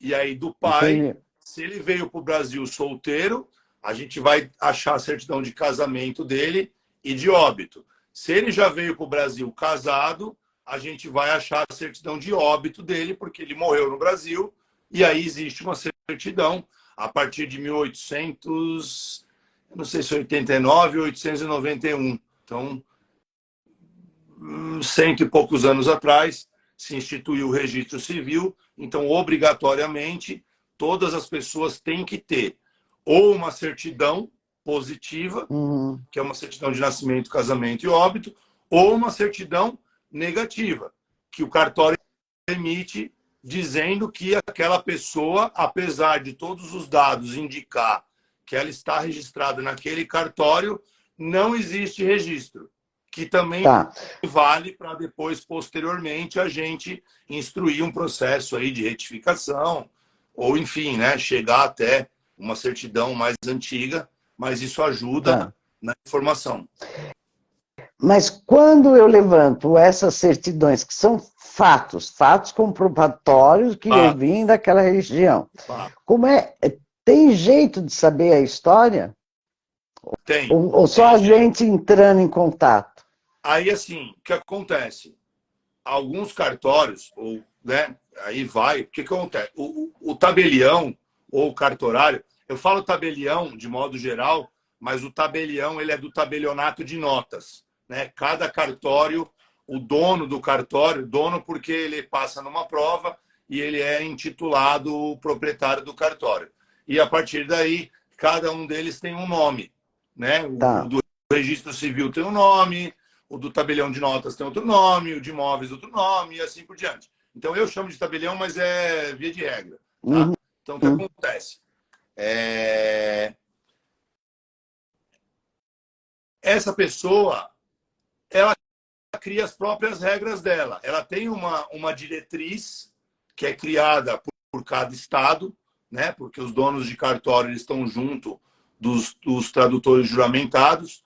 E aí do pai, Entendi. se ele veio para o Brasil solteiro, a gente vai achar a certidão de casamento dele e de óbito. Se ele já veio para o Brasil casado, a gente vai achar a certidão de óbito dele, porque ele morreu no Brasil, e aí existe uma certidão a partir de 1800, não sei se 89 ou 891. Então, cento e poucos anos atrás, se instituiu o registro civil, então, obrigatoriamente, todas as pessoas têm que ter ou uma certidão positiva, Uhum. que é uma certidão de nascimento, casamento e óbito, ou uma certidão negativa, que o cartório emite dizendo que aquela pessoa, apesar de todos os dados indicar que ela está registrada naquele cartório, não existe registro, que também Tá. vale para depois, posteriormente, a gente instruir um processo aí de retificação, ou enfim, né, chegar até uma certidão mais antiga, mas isso ajuda Tá. na informação. Mas quando eu levanto essas certidões, que são fatos, fatos comprobatórios que eu Ah, vim daquela região, ah, como é? Tem jeito de saber a história? Ou só tem a jeito. gente entrando em contato? Aí, assim, o que acontece? Alguns cartórios, ou, né, aí vai, o que acontece? O tabelião ou o cartorário, eu falo tabelião de modo geral, mas o tabelião ele é do tabelionato de notas, né? Cada cartório, o dono do cartório, dono porque ele passa numa prova e ele é intitulado o proprietário do cartório. E a partir daí, cada um deles tem um nome, né? O Tá. do registro civil tem um nome, o do tabelião de notas tem outro nome, o de imóveis outro nome, e assim por diante. Então eu chamo de tabelião, mas é via de regra, tá? Uhum. Então o que acontece? Essa pessoa, ela cria as próprias regras dela. Ela tem uma diretriz que é criada por cada estado, né? Porque os donos de cartório eles estão junto dos tradutores juramentados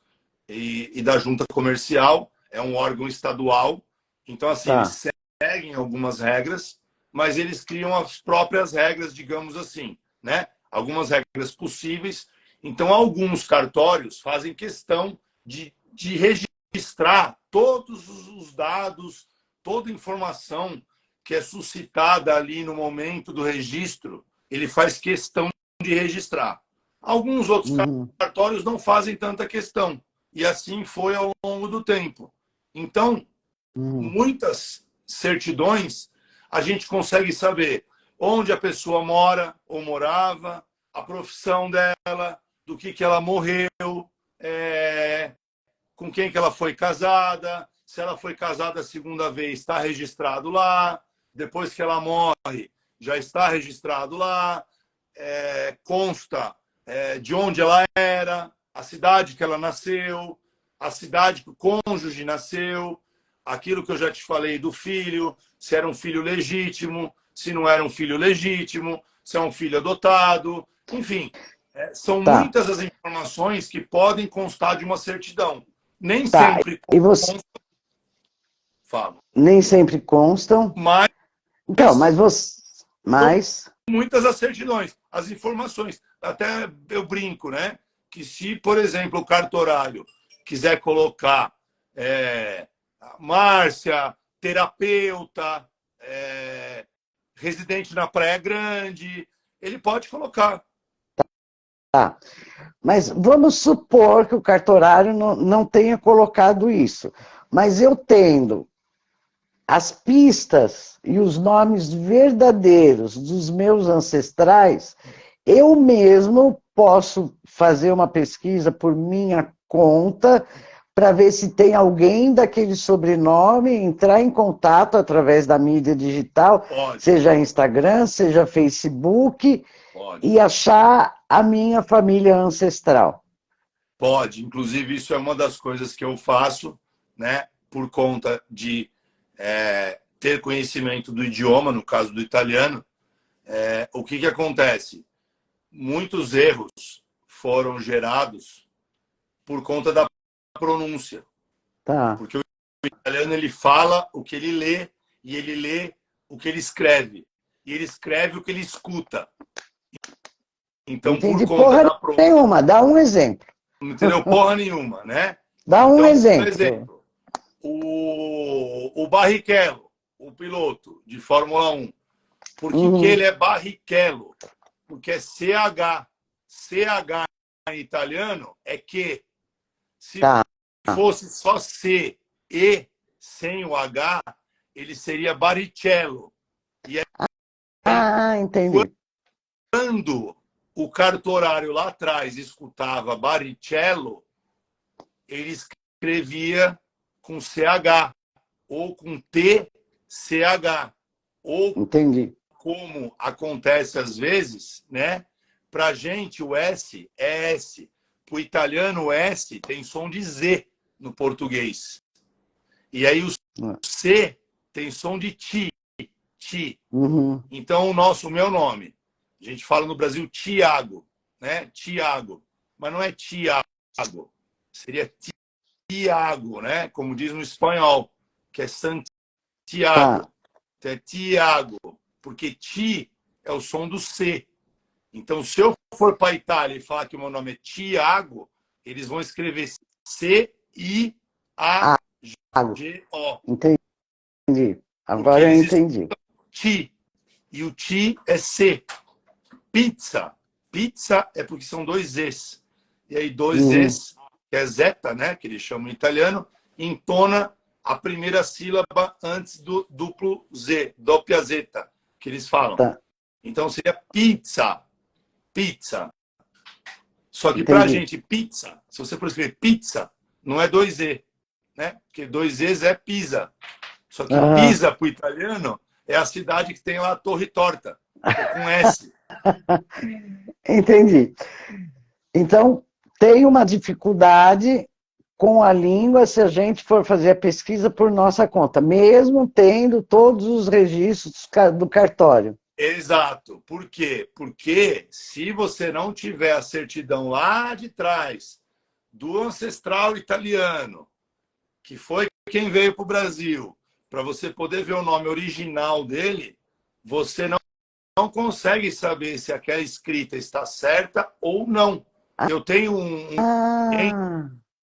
e da junta comercial, é um órgão estadual. Então, assim, Tá. eles seguem algumas regras, mas eles criam as próprias regras, digamos assim, né? Algumas regras possíveis. Então, alguns cartórios fazem questão de registrar todos os dados, toda a informação que é suscitada ali no momento do registro, ele faz questão de registrar. Alguns outros Uhum. cartórios não fazem tanta questão. E assim foi ao longo do tempo. Então, Uhum. muitas certidões a gente consegue saber onde a pessoa mora ou morava, a profissão dela, do que ela morreu, com quem que ela foi casada, se ela foi casada a segunda vez, está registrado lá, depois que ela morre, já está registrado lá, consta de onde ela era, a cidade que ela nasceu, a cidade que o cônjuge nasceu, aquilo que eu já te falei do filho, se era um filho legítimo, se não era um filho legítimo, se é um filho adotado, enfim, são Tá. muitas as informações que podem constar de uma certidão. Nem Tá. sempre E você constam, falo, nem sempre constam. mas Então, mas você. são Mas. muitas as certidões, as informações. Até eu brinco, né? que se, por exemplo, o cartorário quiser colocar Márcia, terapeuta, residente na Praia Grande, ele pode colocar. Tá. Mas vamos supor que o cartorário não tenha colocado isso. Mas eu tendo as pistas e os nomes verdadeiros dos meus ancestrais, eu mesmo posso fazer uma pesquisa por minha conta para ver se tem alguém daquele sobrenome, entrar em contato através da mídia digital, Pode. Seja Instagram, seja Facebook, Pode. e achar a minha família ancestral. Pode. Inclusive, isso é uma das coisas que eu faço, né, por conta de ter conhecimento do idioma, no caso do italiano. O que acontece? Muitos erros foram gerados por conta da pronúncia. Tá. Porque o italiano, ele fala o que ele lê, e ele lê o que ele escreve. E ele escreve o que ele escuta. Então, Entendi. por conta da pronúncia... nenhuma, dá um exemplo. Não entendeu porra nenhuma, né? Dá um então, exemplo. Por exemplo, o Barrichello, o piloto de Fórmula 1. Por que ele é Barrichello? Porque é CH. CH em italiano é que. Se fosse só C e sem o H, ele seria Barrichello. E entendi. Quando o cartorário lá atrás escutava Barrichello, ele escrevia com CH ou com TCH. Ou, entendi. como acontece às vezes, né? Para a gente o S é S. Para o italiano o S tem som de Z no português. E aí o C tem som de Ti. Ti. Então o meu nome, a gente fala no Brasil Tiago, né? Tiago. Mas não é Tiago. Seria Tiago, né? Como diz no espanhol, que é Santiago. Então é Tiago, porque Ti é o som do C. Então, se eu for para a Itália e falar que o meu nome é Tiago, eles vão escrever C-I-A-G-O. Entendi. Agora eu entendi. Ti. E o Ti é C. Pizza. Pizza é porque são dois Es. E aí, dois Es, que é zeta, né? Que eles chamam em italiano, entona a primeira sílaba antes do duplo Z, doppia zeta, que eles falam. Tá. Então, seria pizza. Pizza. Só que pra gente, pizza, se você for escrever pizza, não é dois E, né? Porque dois E's é Pisa. Só que Pisa, pro italiano, é a cidade que tem lá a Torre Torta, com S. Entendi. Então, tem uma dificuldade com a língua se a gente for fazer a pesquisa por nossa conta, mesmo tendo todos os registros do cartório. Exato. Por quê? Porque se você não tiver a certidão lá de trás do ancestral italiano, que foi quem veio para o Brasil, para você poder ver o nome original dele, você não consegue saber se aquela escrita está certa ou não. Eu tenho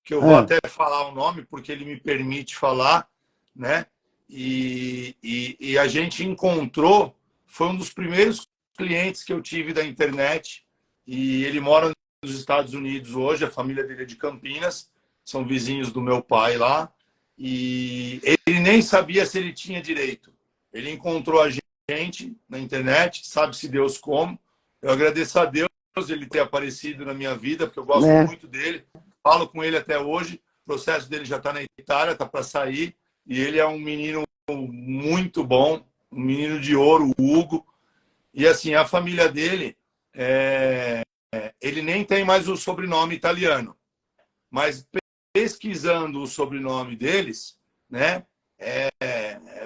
que eu vou até falar o nome, porque ele me permite falar, né? E a gente encontrou, foi um dos primeiros clientes que eu tive da internet, e ele mora nos Estados Unidos hoje, a família dele é de Campinas, são vizinhos do meu pai lá, e ele nem sabia se ele tinha direito. Ele encontrou a gente na internet, sabe-se Deus como. Eu agradeço a Deus ele ter aparecido na minha vida, porque eu gosto muito dele, falo com ele até hoje, o processo dele já está na Itália, está para sair, e ele é um menino muito bom, um menino de ouro, o Hugo. E assim, a família dele, ele nem tem mais o sobrenome italiano. Mas pesquisando o sobrenome deles, né?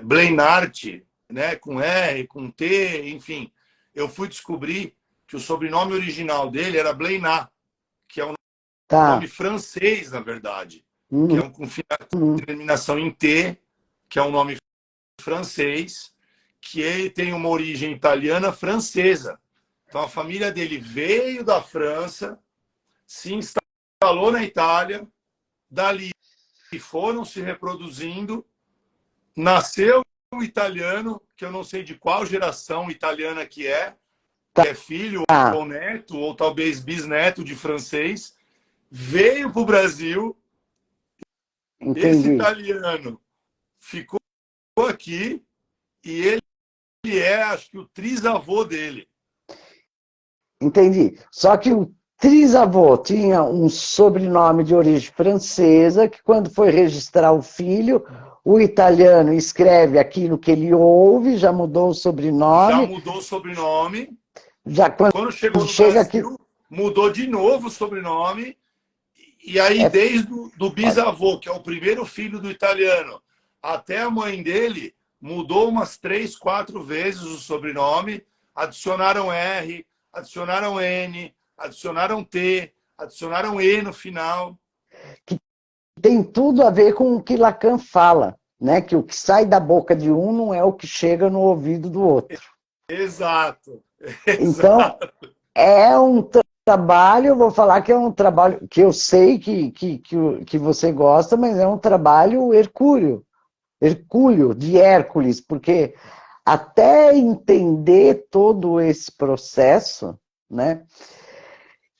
Bleinart, né? Com R, com T, enfim. Eu fui descobrir que o sobrenome original dele era Bleinat, que é um nome francês, na verdade. Que é com terminação em T, que é um nome francês, que ele tem uma origem italiana francesa. Então a família dele veio da França, se instalou na Itália, dali foram se reproduzindo, nasceu um italiano, que eu não sei de qual geração italiana que é filho Ah, ou neto, ou talvez bisneto de francês, veio para o Brasil, esse entendi. italiano ficou aqui e ele é, acho que, o trisavô dele. Entendi. Só que o trisavô tinha um sobrenome de origem francesa, que quando foi registrar o filho, o italiano escreve aquilo que ele ouve, já mudou o Já sobrenome, mudou o sobrenome. já Quando chegou no chega aqui. Brasil, mudou de novo o sobrenome. E aí, É, desde do bisavô, que é o primeiro filho do italiano, até a mãe dele, mudou umas 3, 4 vezes o sobrenome, adicionaram R, adicionaram N, adicionaram T, adicionaram E no final. tem tudo a ver com o que Lacan fala, né? Que o que sai da boca de um não é o que chega no ouvido do outro. Exato. Então, Exato. é um trabalho, eu vou falar que é um trabalho que eu sei que você gosta, mas é um trabalho hercúleo, de Hércules, porque até entender todo esse processo, né?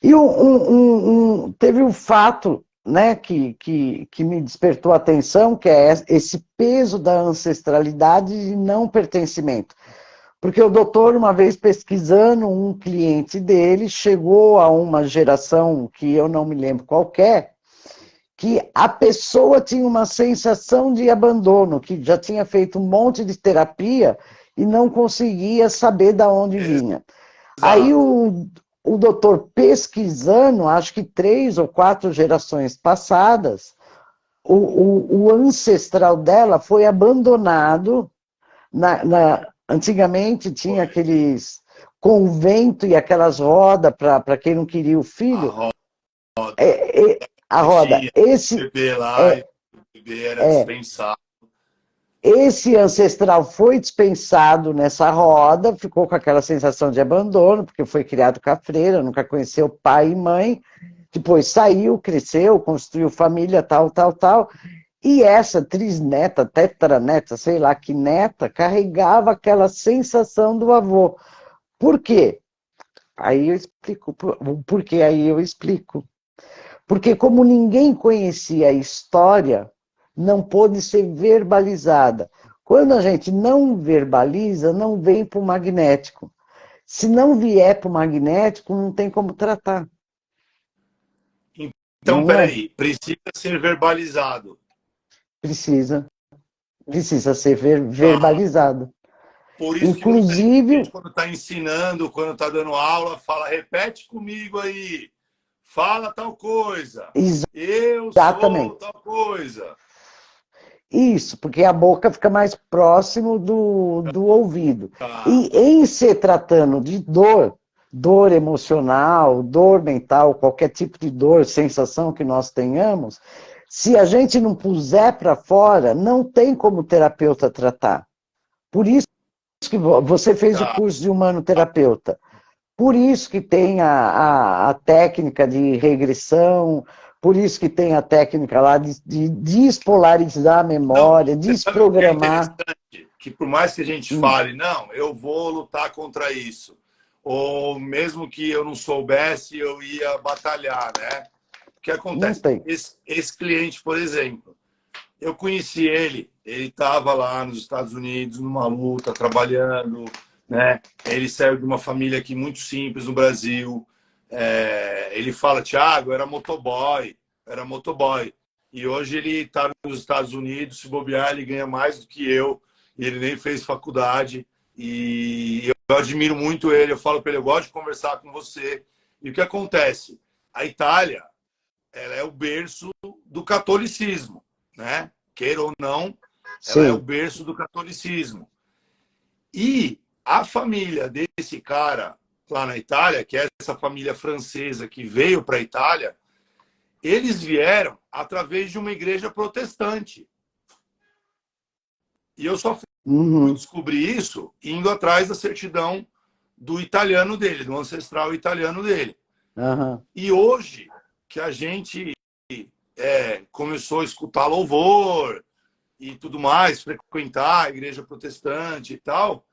E teve um fato, né, que me despertou a atenção, que é esse peso da ancestralidade e não pertencimento. Porque o doutor, uma vez pesquisando um cliente dele, chegou a uma geração que eu não me lembro qual é, que a pessoa tinha uma sensação de abandono, que já tinha feito um monte de terapia e não conseguia saber de onde vinha. Aí Exato. o doutor pesquisando, acho que 3 ou 4 gerações passadas, o ancestral dela foi abandonado. Antigamente tinha Foi. aqueles convento e aquelas rodas para quem não queria o A filho. roda A roda. tinha bebê lá e É, o bebê era é, dispensado. esse ancestral foi dispensado nessa roda, ficou com aquela sensação de abandono, porque foi criado com a freira, nunca conheceu pai e mãe, depois saiu, cresceu, construiu família, tal, tal, tal. E essa trisneta, tetraneta, sei lá que neta, carregava aquela sensação do avô. Por quê? Aí eu explico. Por que aí eu explico. Porque como ninguém conhecia a história, não pôde ser verbalizada. Quando a gente não verbaliza, não vem para o magnético. Se não vier para o magnético, não tem como tratar. Então, Não é? peraí, precisa ser verbalizado. Precisa. Precisa ser Tá. verbalizado. Por isso que muita Inclusive, gente, quando está ensinando, quando está dando aula, fala, repete comigo aí, fala tal coisa, eu sou exatamente. tal coisa. Isso, porque a boca fica mais próximo do ouvido. Tá. E em se tratando de dor, dor emocional, dor mental, qualquer tipo de dor, sensação que nós tenhamos, se a gente não puser para fora, não tem como o terapeuta tratar. Por isso que você fez o Tá. curso de humanoterapeuta. Por isso que tem a técnica de regressão, por isso que tem a técnica lá de despolarizar a Não, memória, você sabe o que é desprogramar. interessante? Que por mais que a gente Hum, fale, não, eu vou lutar contra isso, ou mesmo que eu não soubesse, eu ia batalhar, né? O que não acontece? tem. Esse cliente, por exemplo, eu conheci ele estava lá nos Estados Unidos numa luta, trabalhando, né? Ele saiu de uma família aqui muito simples no Brasil. Ele fala, Thiago, era motoboy. E hoje ele está nos Estados Unidos, se bobear, ele ganha mais do que eu. E ele nem fez faculdade. E eu admiro muito ele. Eu falo para ele, eu gosto de conversar com você. E o que acontece? A Itália, ela é o berço do catolicismo, né? Queira ou não, ela é o Sim. berço do catolicismo. E a família desse cara lá na Itália, que é essa família francesa que veio para a Itália, eles vieram através de uma igreja protestante. E eu só fui Uhum, descobrir isso indo atrás da certidão do italiano dele, do ancestral italiano dele. uhum. E hoje que a gente começou a escutar louvor e tudo mais, frequentar a igreja protestante e tal,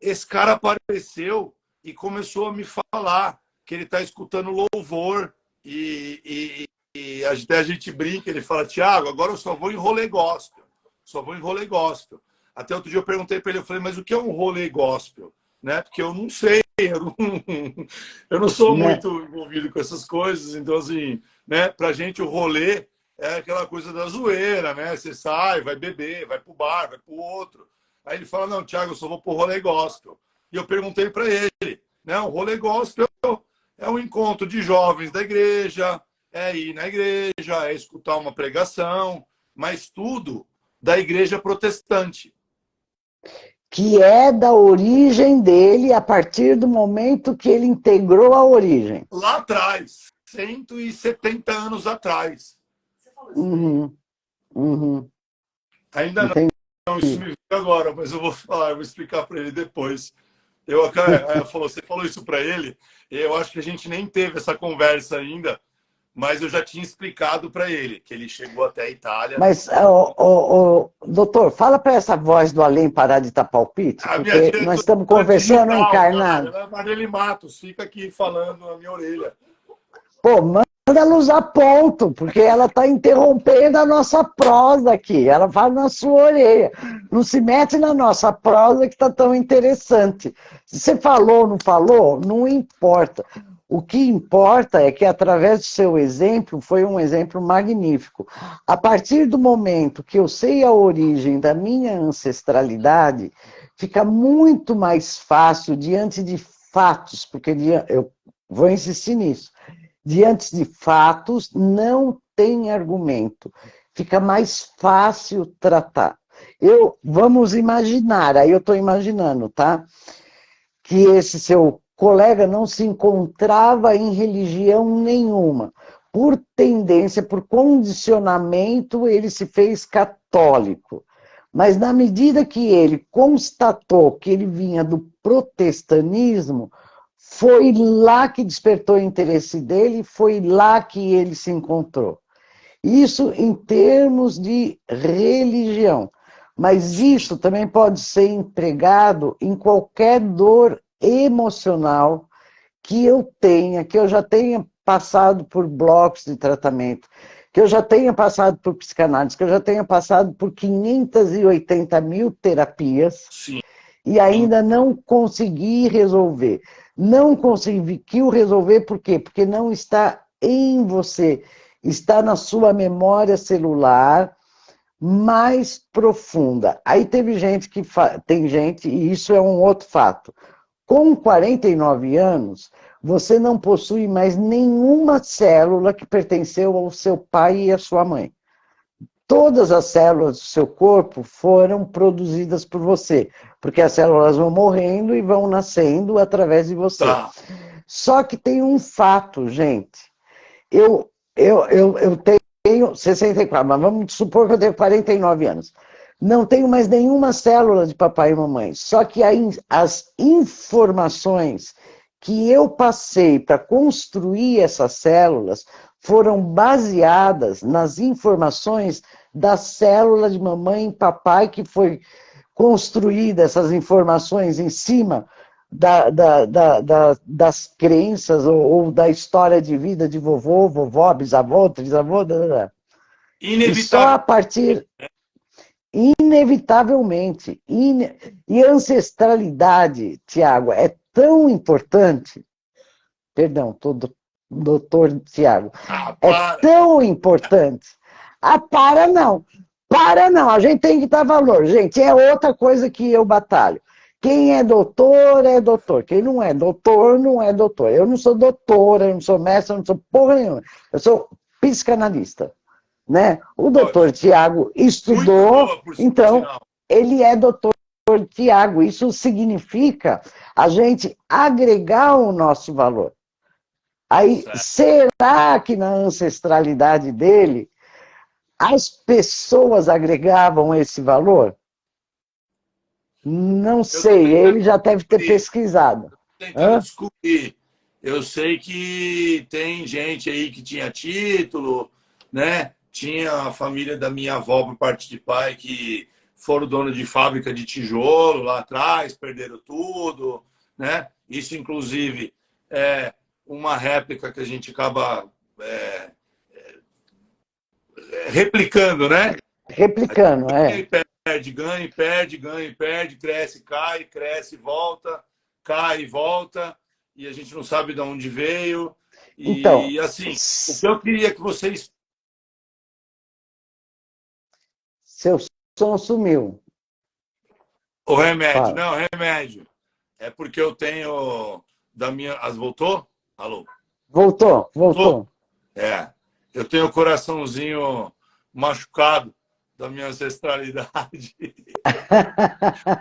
esse cara apareceu e começou a me falar que ele está escutando louvor e até a gente brinca, ele fala, Thiago, agora eu só vou em rolê gospel, só vou em rolê gospel. Até outro dia eu perguntei para ele, eu falei, mas o que é um rolê gospel? Né? Porque eu não sei, eu não sou Né? muito envolvido com essas coisas, então assim, né, pra gente o rolê é aquela coisa da zoeira, né? Você sai, vai beber, vai pro bar, vai pro outro. Aí ele fala, não, Thiago, eu só vou pro rolê gospel. E eu perguntei para ele, né? O rolê gospel é um encontro de jovens da igreja, é ir na igreja, é escutar uma pregação, mas tudo da igreja protestante. Que é da origem dele a partir do momento que ele integrou a origem. Lá atrás, 170 anos atrás. Uhum, uhum. Ainda Entendi. não, isso me veio agora, mas eu vou falar, eu vou explicar para ele depois. Você falou isso para ele, eu acho que a gente nem teve essa conversa ainda, mas eu já tinha explicado para ele que ele chegou até a Itália. Mas, doutor, fala para essa voz do além parar de dar palpite, A minha porque nós estamos conversando digital, encarnado. ela é Marlene Matos, fica aqui falando na minha orelha. Pô, manda ela usar ponto, porque ela está interrompendo a nossa prosa aqui. Ela fala na sua orelha. Não se mete na nossa prosa que está tão interessante. Se você falou ou não falou, não importa. O que importa é que, através do seu exemplo, foi um exemplo magnífico. A partir do momento que eu sei a origem da minha ancestralidade, fica muito mais fácil diante de fatos, porque eu vou insistir nisso. Diante de fatos, não tem argumento. Fica mais fácil tratar. Vamos imaginar, aí eu estou imaginando, tá? Que esse seu colega não se encontrava em religião nenhuma. Por tendência, por condicionamento, ele se fez católico. Mas na medida que ele constatou que ele vinha do protestantismo, foi lá que despertou o interesse dele, foi lá que ele se encontrou. Isso em termos de religião. Mas isso também pode ser empregado em qualquer dor emocional que eu já tenha passado por blocos de tratamento, que eu já tenha passado por psicanálise, que eu já tenha passado por 580 mil terapias. Sim. E ainda não consegui resolver. Não conseguiu resolver por quê? Porque não está em você, está na sua memória celular mais profunda. Aí teve gente tem gente, e isso é um outro fato. Com 49 anos, você não possui mais nenhuma célula que pertenceu ao seu pai e à sua mãe. Todas as células do seu corpo foram produzidas por você, porque as células vão morrendo e vão nascendo através de você. Tá. Só que tem um fato, gente. Eu tenho 64, mas vamos supor que eu tenho 49 anos. Não tenho mais nenhuma célula de papai e mamãe. Só que as informações que eu passei para construir essas células foram baseadas nas informações da célula de mamãe e papai, que foi construída, essas informações, em cima das crenças ou da história de vida de vovô, vovó, bisavô, trisavô, e só a partir... Inevitavelmente. E a ancestralidade, Tiago, é tão importante... Perdão, doutor Tiago. É tão importante. Para não. Para não. A gente tem que dar valor. Gente, é outra coisa que eu batalho. Quem é doutor, é doutor. Quem não é doutor, não é doutor. Eu não sou doutora, eu não sou mestre, eu não sou porra nenhuma. Eu sou psicanalista. Né? O doutor Tiago estudou, então ele é doutor Tiago. Isso significa a gente agregar o nosso valor. Aí, será que na ancestralidade dele as pessoas agregavam esse valor? Não sei, ele já deve ter pesquisado. Tentando descobrir. eu sei que tem gente aí que tinha título, né? Tinha a família da minha avó por parte de pai que foram dono de fábrica de tijolo lá atrás, perderam tudo, né? Isso, inclusive, é uma réplica que a gente acaba replicando, né? Replicando, é. Perde, ganha, perde, ganha, perde, cresce, volta, cai, volta, e a gente não sabe de onde veio. Então, E assim, o que eu queria que vocês. seu som sumiu. O remédio, Fala. não, remédio. É porque eu tenho da minha. As voltou? Alô? Voltou, Voltou? voltou. É. Eu tenho o coraçãozinho machucado da minha ancestralidade.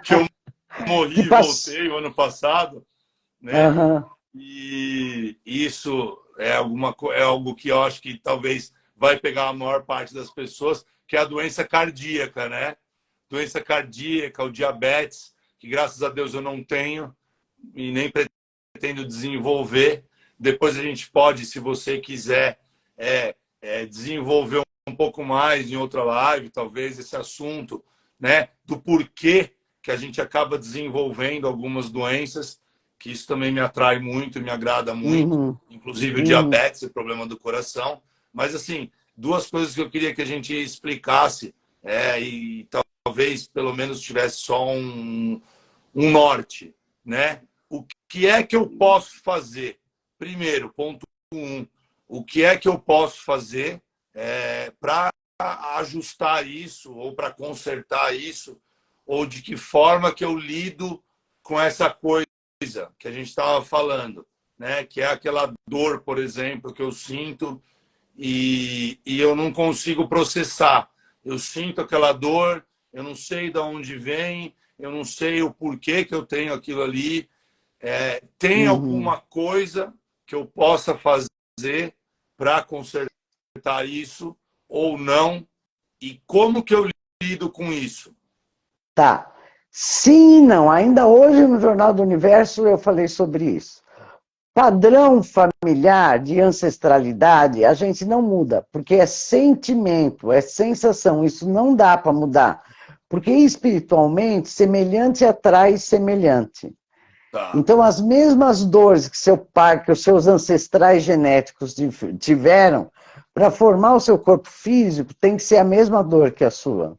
Que eu morri Que e pass... voltei o ano passado, né? Uhum, E isso é é algo que eu acho que talvez vai pegar a maior parte das pessoas, que é a doença cardíaca, né? Doença cardíaca, o diabetes, que graças a Deus eu não tenho e nem pretendo desenvolver. Depois a gente pode, se você quiser, desenvolver um pouco mais em outra live, talvez esse assunto, né? Do porquê que a gente acaba desenvolvendo algumas doenças, que isso também me atrai muito, me agrada muito, uhum, inclusive o uhum. diabetes, o problema do coração. Mas, assim, duas coisas que eu queria que a gente explicasse, e talvez pelo menos tivesse só um norte, né? O que é que eu posso fazer? Primeiro, ponto um, o que é que eu posso fazer para ajustar isso ou para consertar isso, ou de que forma que eu lido com essa coisa que a gente estava falando, né? Que é aquela dor, por exemplo, que eu sinto e eu não consigo processar. Eu sinto aquela dor, eu não sei de onde vem, eu não sei o porquê que eu tenho aquilo ali. Tem Uhum. alguma coisa que eu possa fazer para consertar isso ou não? E como que eu lido com isso? Tá. Sim e não. Ainda hoje no Jornal do Universo eu falei sobre isso. Padrão familiar de ancestralidade a gente não muda, porque é sentimento, é sensação, isso não dá para mudar. Porque espiritualmente, semelhante atrai semelhante. Tá, Então, as mesmas dores que seu pai, que os seus ancestrais genéticos tiveram, para formar o seu corpo físico, tem que ser a mesma dor que a sua.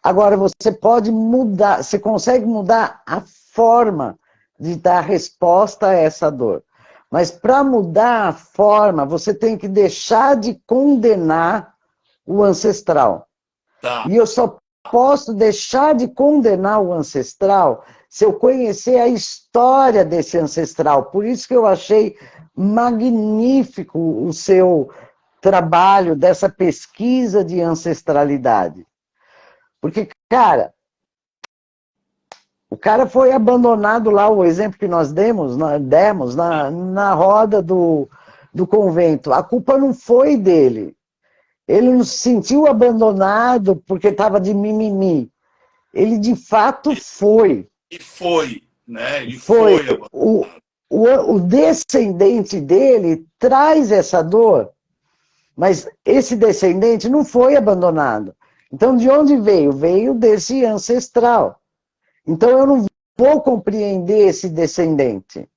Agora, você pode mudar, você consegue mudar a forma de dar resposta a essa dor. Mas para mudar a forma, você tem que deixar de condenar o ancestral. tá. E eu só posso deixar de condenar o ancestral se eu conhecer a história desse ancestral. Por isso que eu achei magnífico o seu trabalho dessa pesquisa de ancestralidade. Porque, cara, o cara foi abandonado lá, o exemplo que nós demos na roda do convento. A culpa não foi dele. Ele não se sentiu abandonado porque estava de mimimi. Ele de fato foi. E foi, né? E Foi. foi. O descendente dele traz essa dor, mas esse descendente não foi abandonado. Então, de onde veio? Veio desse ancestral. Então, eu não vou compreender esse descendente.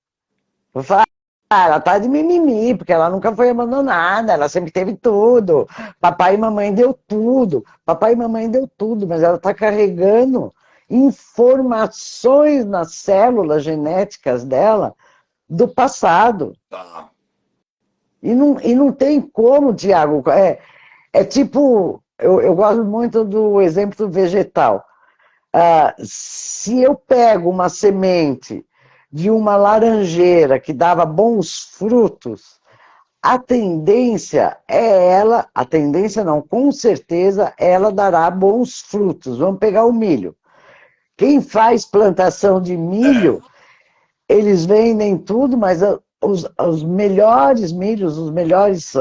Vou falar, ela tá de mimimi, porque ela nunca foi abandonada, ela sempre teve tudo. Papai e mamãe deu tudo. Papai e mamãe deu tudo, mas ela está carregando informações nas células genéticas dela do passado. Tá. E não tem como, Tiago. É tipo, eu gosto muito do exemplo do vegetal. Se eu pego uma semente de uma laranjeira que dava bons frutos, a tendência a tendência não, com certeza ela dará bons frutos. Vamos pegar o milho. Quem faz plantação de É, milho, eles vendem tudo, mas os melhores milhos, os melhores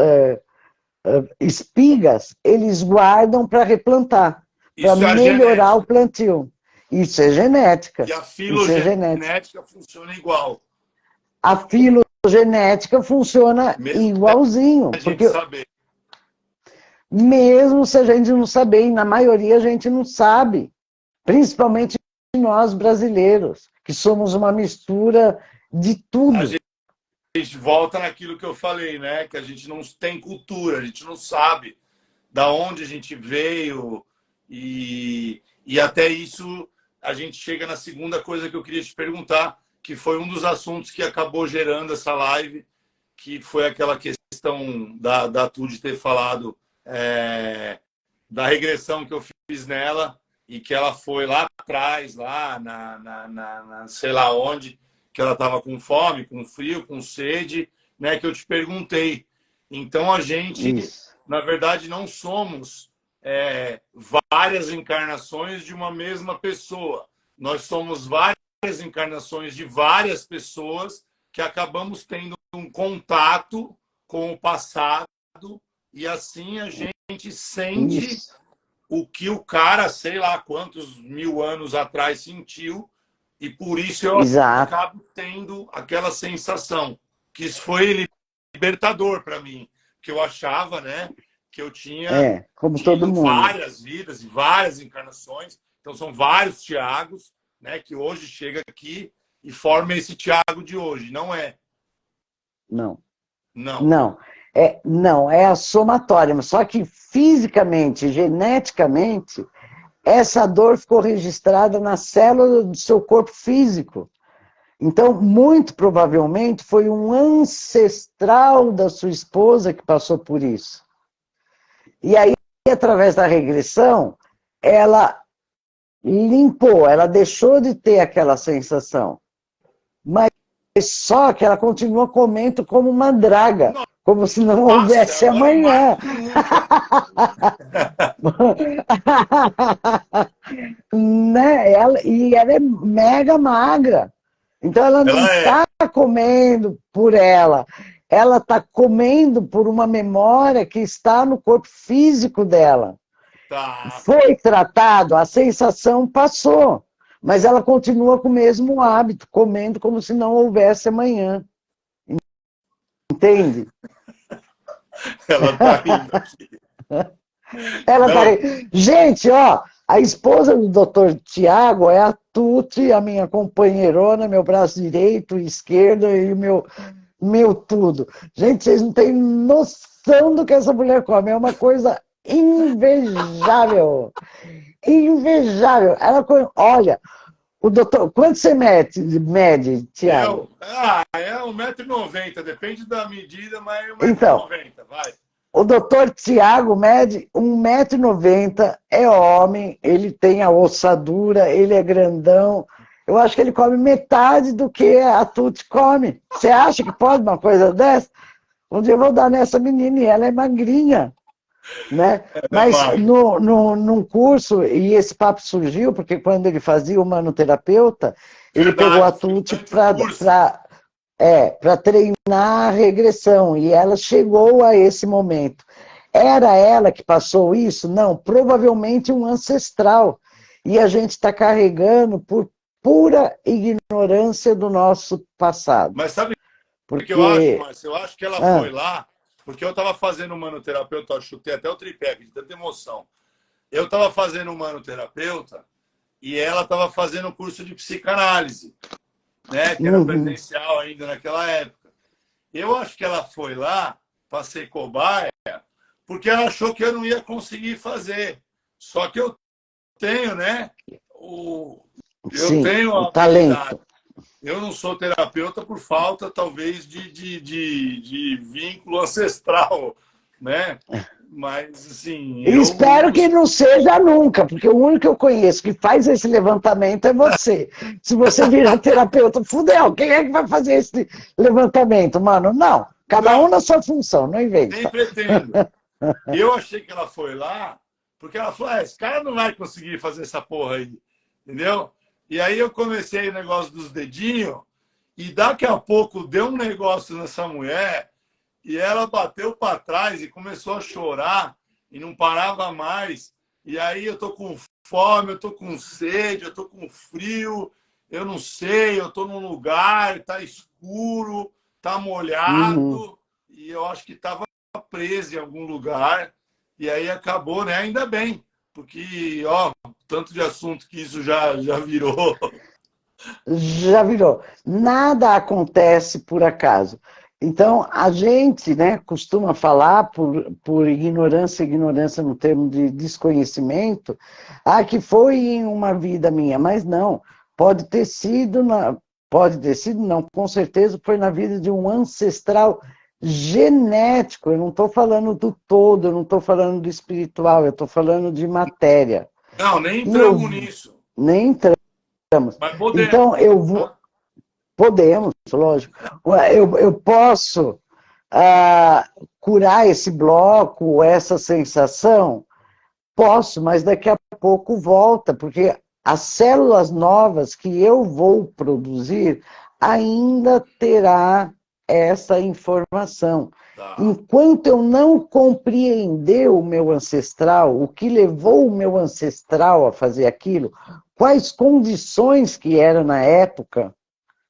espigas, eles guardam para replantar, para isso é a melhorar o genética. plantio. Isso é genética. E a Isso é genética. filogenética funciona igual. A genética funciona Mesmo igualzinho, a gente porque saber. mesmo se a gente não saber, e na maioria a gente não sabe, principalmente nós brasileiros, que somos uma mistura de A tudo. gente volta naquilo que eu falei, né? Que a gente não tem cultura, a gente não sabe da onde a gente veio e até isso a gente chega na segunda coisa que eu queria te perguntar, que foi um dos assuntos que acabou gerando essa live, que foi aquela questão da Tude ter falado da regressão que eu fiz nela e que ela foi lá atrás, lá na sei lá onde, que ela estava com fome, com frio, com sede, né? Que eu te perguntei. Então a gente, Isso. na verdade, não somos várias encarnações de uma mesma pessoa. Nós somos várias encarnações de várias pessoas que acabamos tendo um contato com o passado e assim a gente sente Isso. o que o cara, sei lá quantos mil anos atrás sentiu, e por isso eu Exato. acabo tendo aquela sensação, que isso foi libertador para mim, que eu achava, né, que eu tinha Como todo tido mundo. várias vidas e várias encarnações, então são vários Tiagos, né, que hoje chega aqui e forma esse Tiago de hoje, não é? Não. Não. Não. Não, é a somatória, só que fisicamente, geneticamente, essa dor ficou registrada na célula do seu corpo físico. Então, muito provavelmente, foi um ancestral da sua esposa que passou por isso. E aí, através da regressão, ela limpou, ela deixou de ter aquela sensação. Mas só que ela continua comendo como uma draga, como se não Nossa, houvesse agora mais amanhã. do que nunca. Né? E ela é mega magra. Então ela não Ela é. está comendo por ela está comendo por uma memória que está no corpo físico dela. Tá. Foi tratado, a sensação passou, mas ela continua com o mesmo hábito, comendo como se não houvesse amanhã. Entende? Ela tá rindo aqui. Ela tá... Não, Gente, ó, a esposa do doutor Tiago é a Tuti, a minha companheirona, meu braço direito, esquerdo e o meu tudo. Gente, vocês não têm noção do que essa mulher come. É uma coisa invejável. Invejável. Olha, o doutor, quanto você mede, Tiago? é 1,90 m, depende da medida, mas é Então, 1,90 m, vai. o doutor Tiago mede 1,90 m, é homem, ele tem a ossadura, ele é grandão. Eu acho que ele come metade do que a Tuti come. Você acha que pode uma coisa dessa? Um dia eu vou dar nessa menina e ela é magrinha, né? Ela é Mas magra. num curso, e esse papo surgiu, porque quando ele fazia o manoterapeuta, ele pegou a Verdade, foi Tuti durante o curso. para treinar a regressão, e ela chegou a esse momento. Era ela que passou isso? Não, provavelmente um ancestral. E a gente está carregando por pura ignorância do nosso passado. Mas sabe o que eu acho, Porque. Márcio? Eu acho que ela Ah, foi lá, porque eu estava fazendo um manoterapeuta, eu chutei até o tripé, de tanta emoção. Eu estava fazendo um manoterapeuta e ela estava fazendo um curso de psicanálise, né? Que era uhum, presencial ainda naquela época. Eu acho que ela foi lá para ser cobaia, porque ela achou que eu não ia conseguir fazer. Só que eu tenho, né? Eu sim, tenho o a habilidade. talento. Eu não sou terapeuta por falta, talvez, de vínculo ancestral, né? Mas, assim, Espero que não seja nunca, porque o único que eu conheço que faz esse levantamento é você. Se você virar terapeuta, fudeu, quem é que vai fazer esse levantamento, mano? Não, cada um Não, na sua função, não nem inventa. pretendo. Eu achei que ela foi lá, porque ela falou: esse cara não vai conseguir fazer essa porra aí, entendeu? E aí eu comecei o negócio dos dedinhos, e daqui a pouco deu um negócio nessa mulher, e ela bateu para trás e começou a chorar, e não parava mais. E aí eu tô com fome, eu tô com sede, eu tô com frio, eu não sei, eu tô num lugar, tá escuro, tá Uhum. molhado, e eu acho que estava preso em algum lugar, e aí acabou, né? Ainda bem, porque, ó, tanto de assunto que isso já virou. Já virou. Nada acontece por acaso. Então, a gente, né, costuma falar por ignorância no termo de desconhecimento, que foi em uma vida minha, mas não, pode ter sido, pode ter sido, não, com certeza foi na vida de um ancestral genético. Eu não estou falando do todo, eu não estou falando do espiritual, eu estou falando de matéria. Não, nem E eu entramos nisso, nem entramos. mas podemos, Então, eu vou. tá? Podemos, lógico. Eu posso curar esse bloco, essa sensação? Posso, mas daqui a pouco volta, porque as células novas que eu vou produzir ainda terá essa informação. Tá. Enquanto eu não compreender o meu ancestral, o que levou o meu ancestral a fazer aquilo, quais condições que eram na época,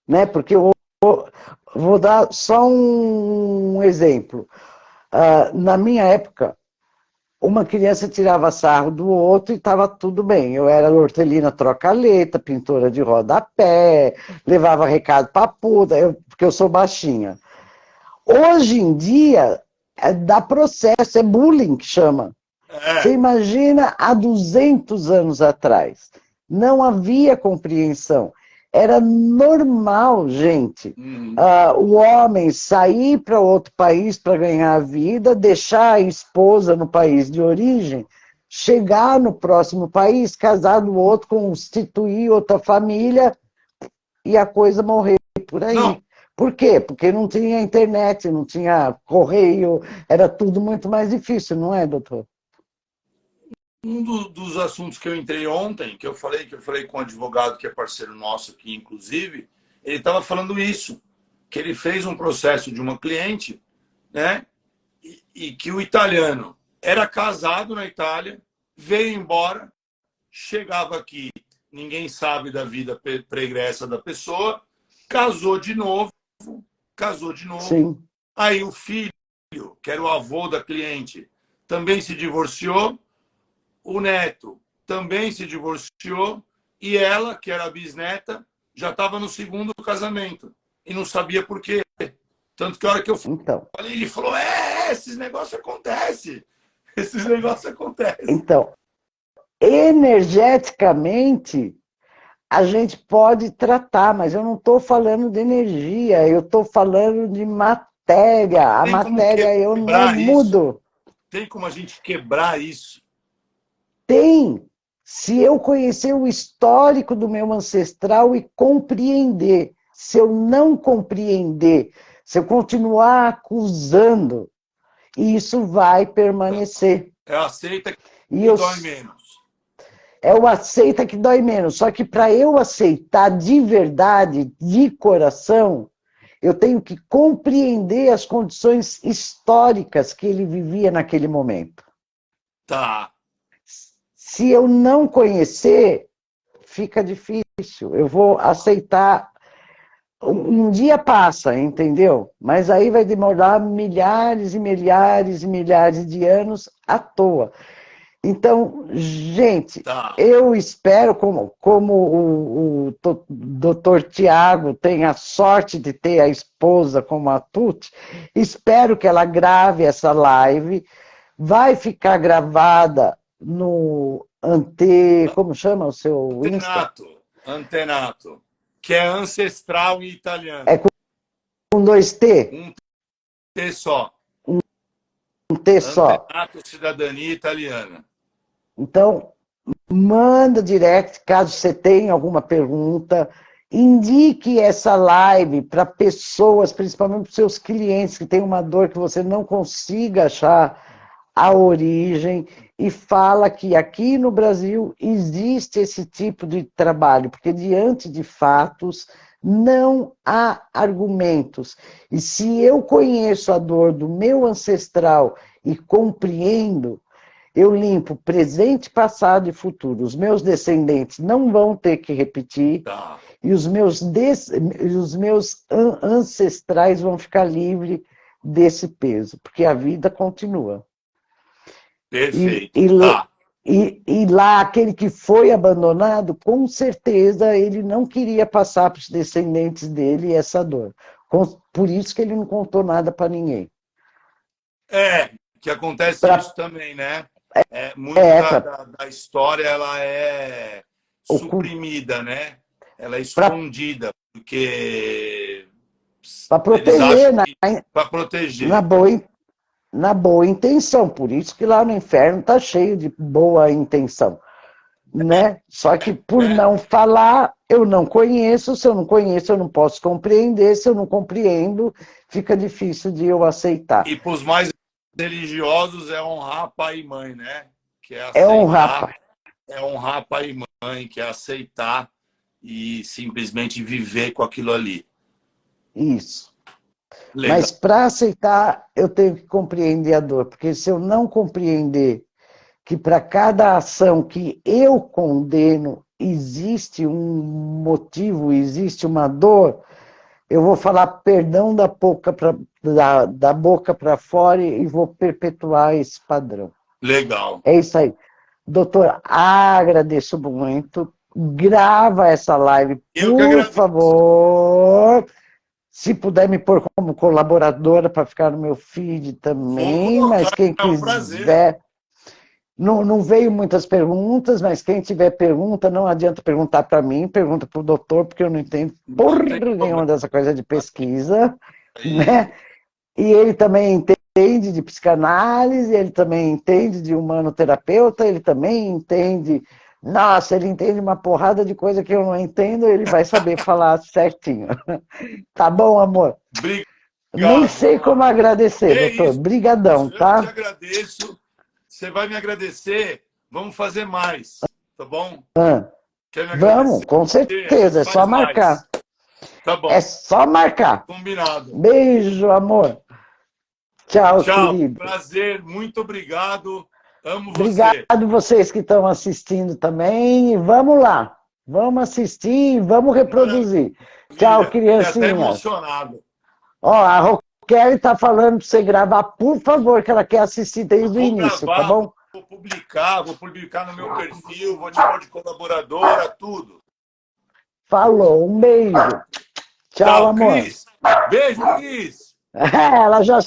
né? Porque eu vou dar só um exemplo. Na minha época, uma criança tirava sarro do outro e estava tudo bem. Eu era hortelina troca-letra, pintora de rodapé, levava recado para puta, porque eu sou baixinha. Hoje em dia, dá processo, é bullying que chama. Você É. imagina há 200 anos atrás. Não havia compreensão. Era normal, gente, Uhum. o homem sair para outro país para ganhar a vida, deixar a esposa no país de origem, chegar no próximo país, casar no outro, constituir outra família e a coisa morrer por Não, aí. Por quê? Porque não tinha internet, não tinha correio, era tudo muito mais difícil, não é, doutor? dos assuntos que eu entrei ontem, que eu falei com um advogado que é parceiro nosso aqui, inclusive, ele estava falando isso, que ele fez um processo de uma cliente, né? E que o italiano era casado na Itália, veio embora, chegava aqui, ninguém sabe da vida pregressa da pessoa, casou de novo, casou de novo. Sim. Aí o filho, que era o avô da cliente, também se divorciou. O neto também se divorciou e ela, que era a bisneta, já estava no segundo casamento e não sabia por quê. Tanto que a hora que eu Então, falei, ele falou: esses negócios acontecem. Esses negócios acontecem. então, energeticamente, a gente pode tratar, mas eu não estou falando de energia, eu estou falando de matéria. A Tem como matéria eu não quebrar isso? mudo. Tem como a gente quebrar isso? Tem. Se eu conhecer o histórico do meu ancestral e compreender, se eu não compreender, se eu continuar acusando, isso vai permanecer. É aceita E que eu, dói menos. é o aceita que dói menos. Só que para eu aceitar de verdade, de coração, eu tenho que compreender as condições históricas que ele vivia naquele momento. Tá. Se eu não conhecer, fica difícil. Eu vou aceitar. Um dia passa, entendeu? Mas aí vai demorar milhares e milhares e milhares de anos à toa. Então, gente, Tá. eu espero, como o doutor Tiago tem a sorte de ter a esposa como a Tuti, espero que ela grave essa live, vai ficar gravada no como chama o seu Insta? Antenato. Antenato. Que é ancestral em italiano. É com dois T? Um T só. Um T só. Antenato cidadania italiana. Então, manda direct caso você tenha alguma pergunta. Indique essa live para pessoas, principalmente para os seus clientes que têm uma dor que você não consiga achar a origem e fala que aqui no Brasil existe esse tipo de trabalho, porque diante de fatos não há argumentos. E se eu conheço a dor do meu ancestral e compreendo, eu limpo presente, passado e futuro. Os meus descendentes não vão ter que repetir. Tá. E os meus ancestrais vão ficar livres desse peso, porque a vida continua. Perfeito. E lá, aquele que foi abandonado, com certeza ele não queria passar para os descendentes dele essa dor. Por isso que ele não contou nada para ninguém. Que acontece isso também, né? Muito da história ela é suprimida, né? Ela é escondida, porque para proteger, para proteger. Na boa intenção. Por isso que lá no inferno está cheio de boa intenção. Né? Só que por não falar, eu não conheço. Se eu não conheço, eu não posso compreender. Se eu não compreendo, fica difícil de eu aceitar. E para os mais religiosos é honrar pai e mãe, né? Que é aceitar, honrar pai e mãe, que é aceitar e simplesmente viver com aquilo ali. Isso. Legal. Mas para aceitar, eu tenho que compreender a dor, porque se eu não compreender que para cada ação que eu condeno existe um motivo, existe uma dor, eu vou falar perdão da boca para fora e vou perpetuar esse padrão. Legal. É isso aí. Doutor, agradeço muito. Grava essa live, por favor. Se puder me pôr como colaboradora para ficar no meu feed também, mas quem quiser. Não veio muitas perguntas, mas quem tiver pergunta, não adianta perguntar para mim, pergunta para o doutor, porque eu não entendo porra nenhuma dessa coisa de pesquisa, né? E ele também entende de psicanálise, ele também entende de humanoterapeuta, ele também entende... Nossa, ele entende uma porrada de coisa que eu não entendo, ele vai saber falar certinho. Tá bom, amor? Obrigado. Nem sei como agradecer, doutor. Brigadão, tá? Eu te agradeço. Você vai me agradecer. Vamos fazer mais, tá bom? Vamos, com certeza. É só marcar. Tá bom. É só marcar. Combinado. Beijo, amor. Tchau, querido. Prazer. Muito obrigado. Amo você. Obrigado vocês que estão assistindo também. E vamos lá. Vamos assistir e vamos reproduzir. Tchau, criancinha. Até emocionado. Ó, a Roquel está falando para você gravar, por favor, que ela quer assistir desde o início, tá bom? Vou publicar no meu perfil, vou te pôr de colaboradora, tudo. Falou, um beijo. Tchau, amor. Cris. Beijo, Cris. Ela já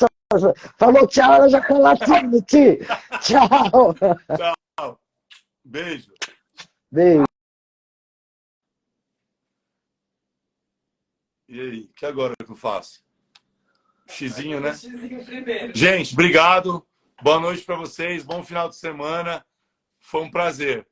falou tchau, ela já está latindo, Ti. Tchau. Tchau. Beijo. Beijo. E aí, que agora que eu faço? Xizinho, né? Xizinho primeiro. Gente, obrigado. Boa noite para vocês. Bom final de semana. Foi um prazer.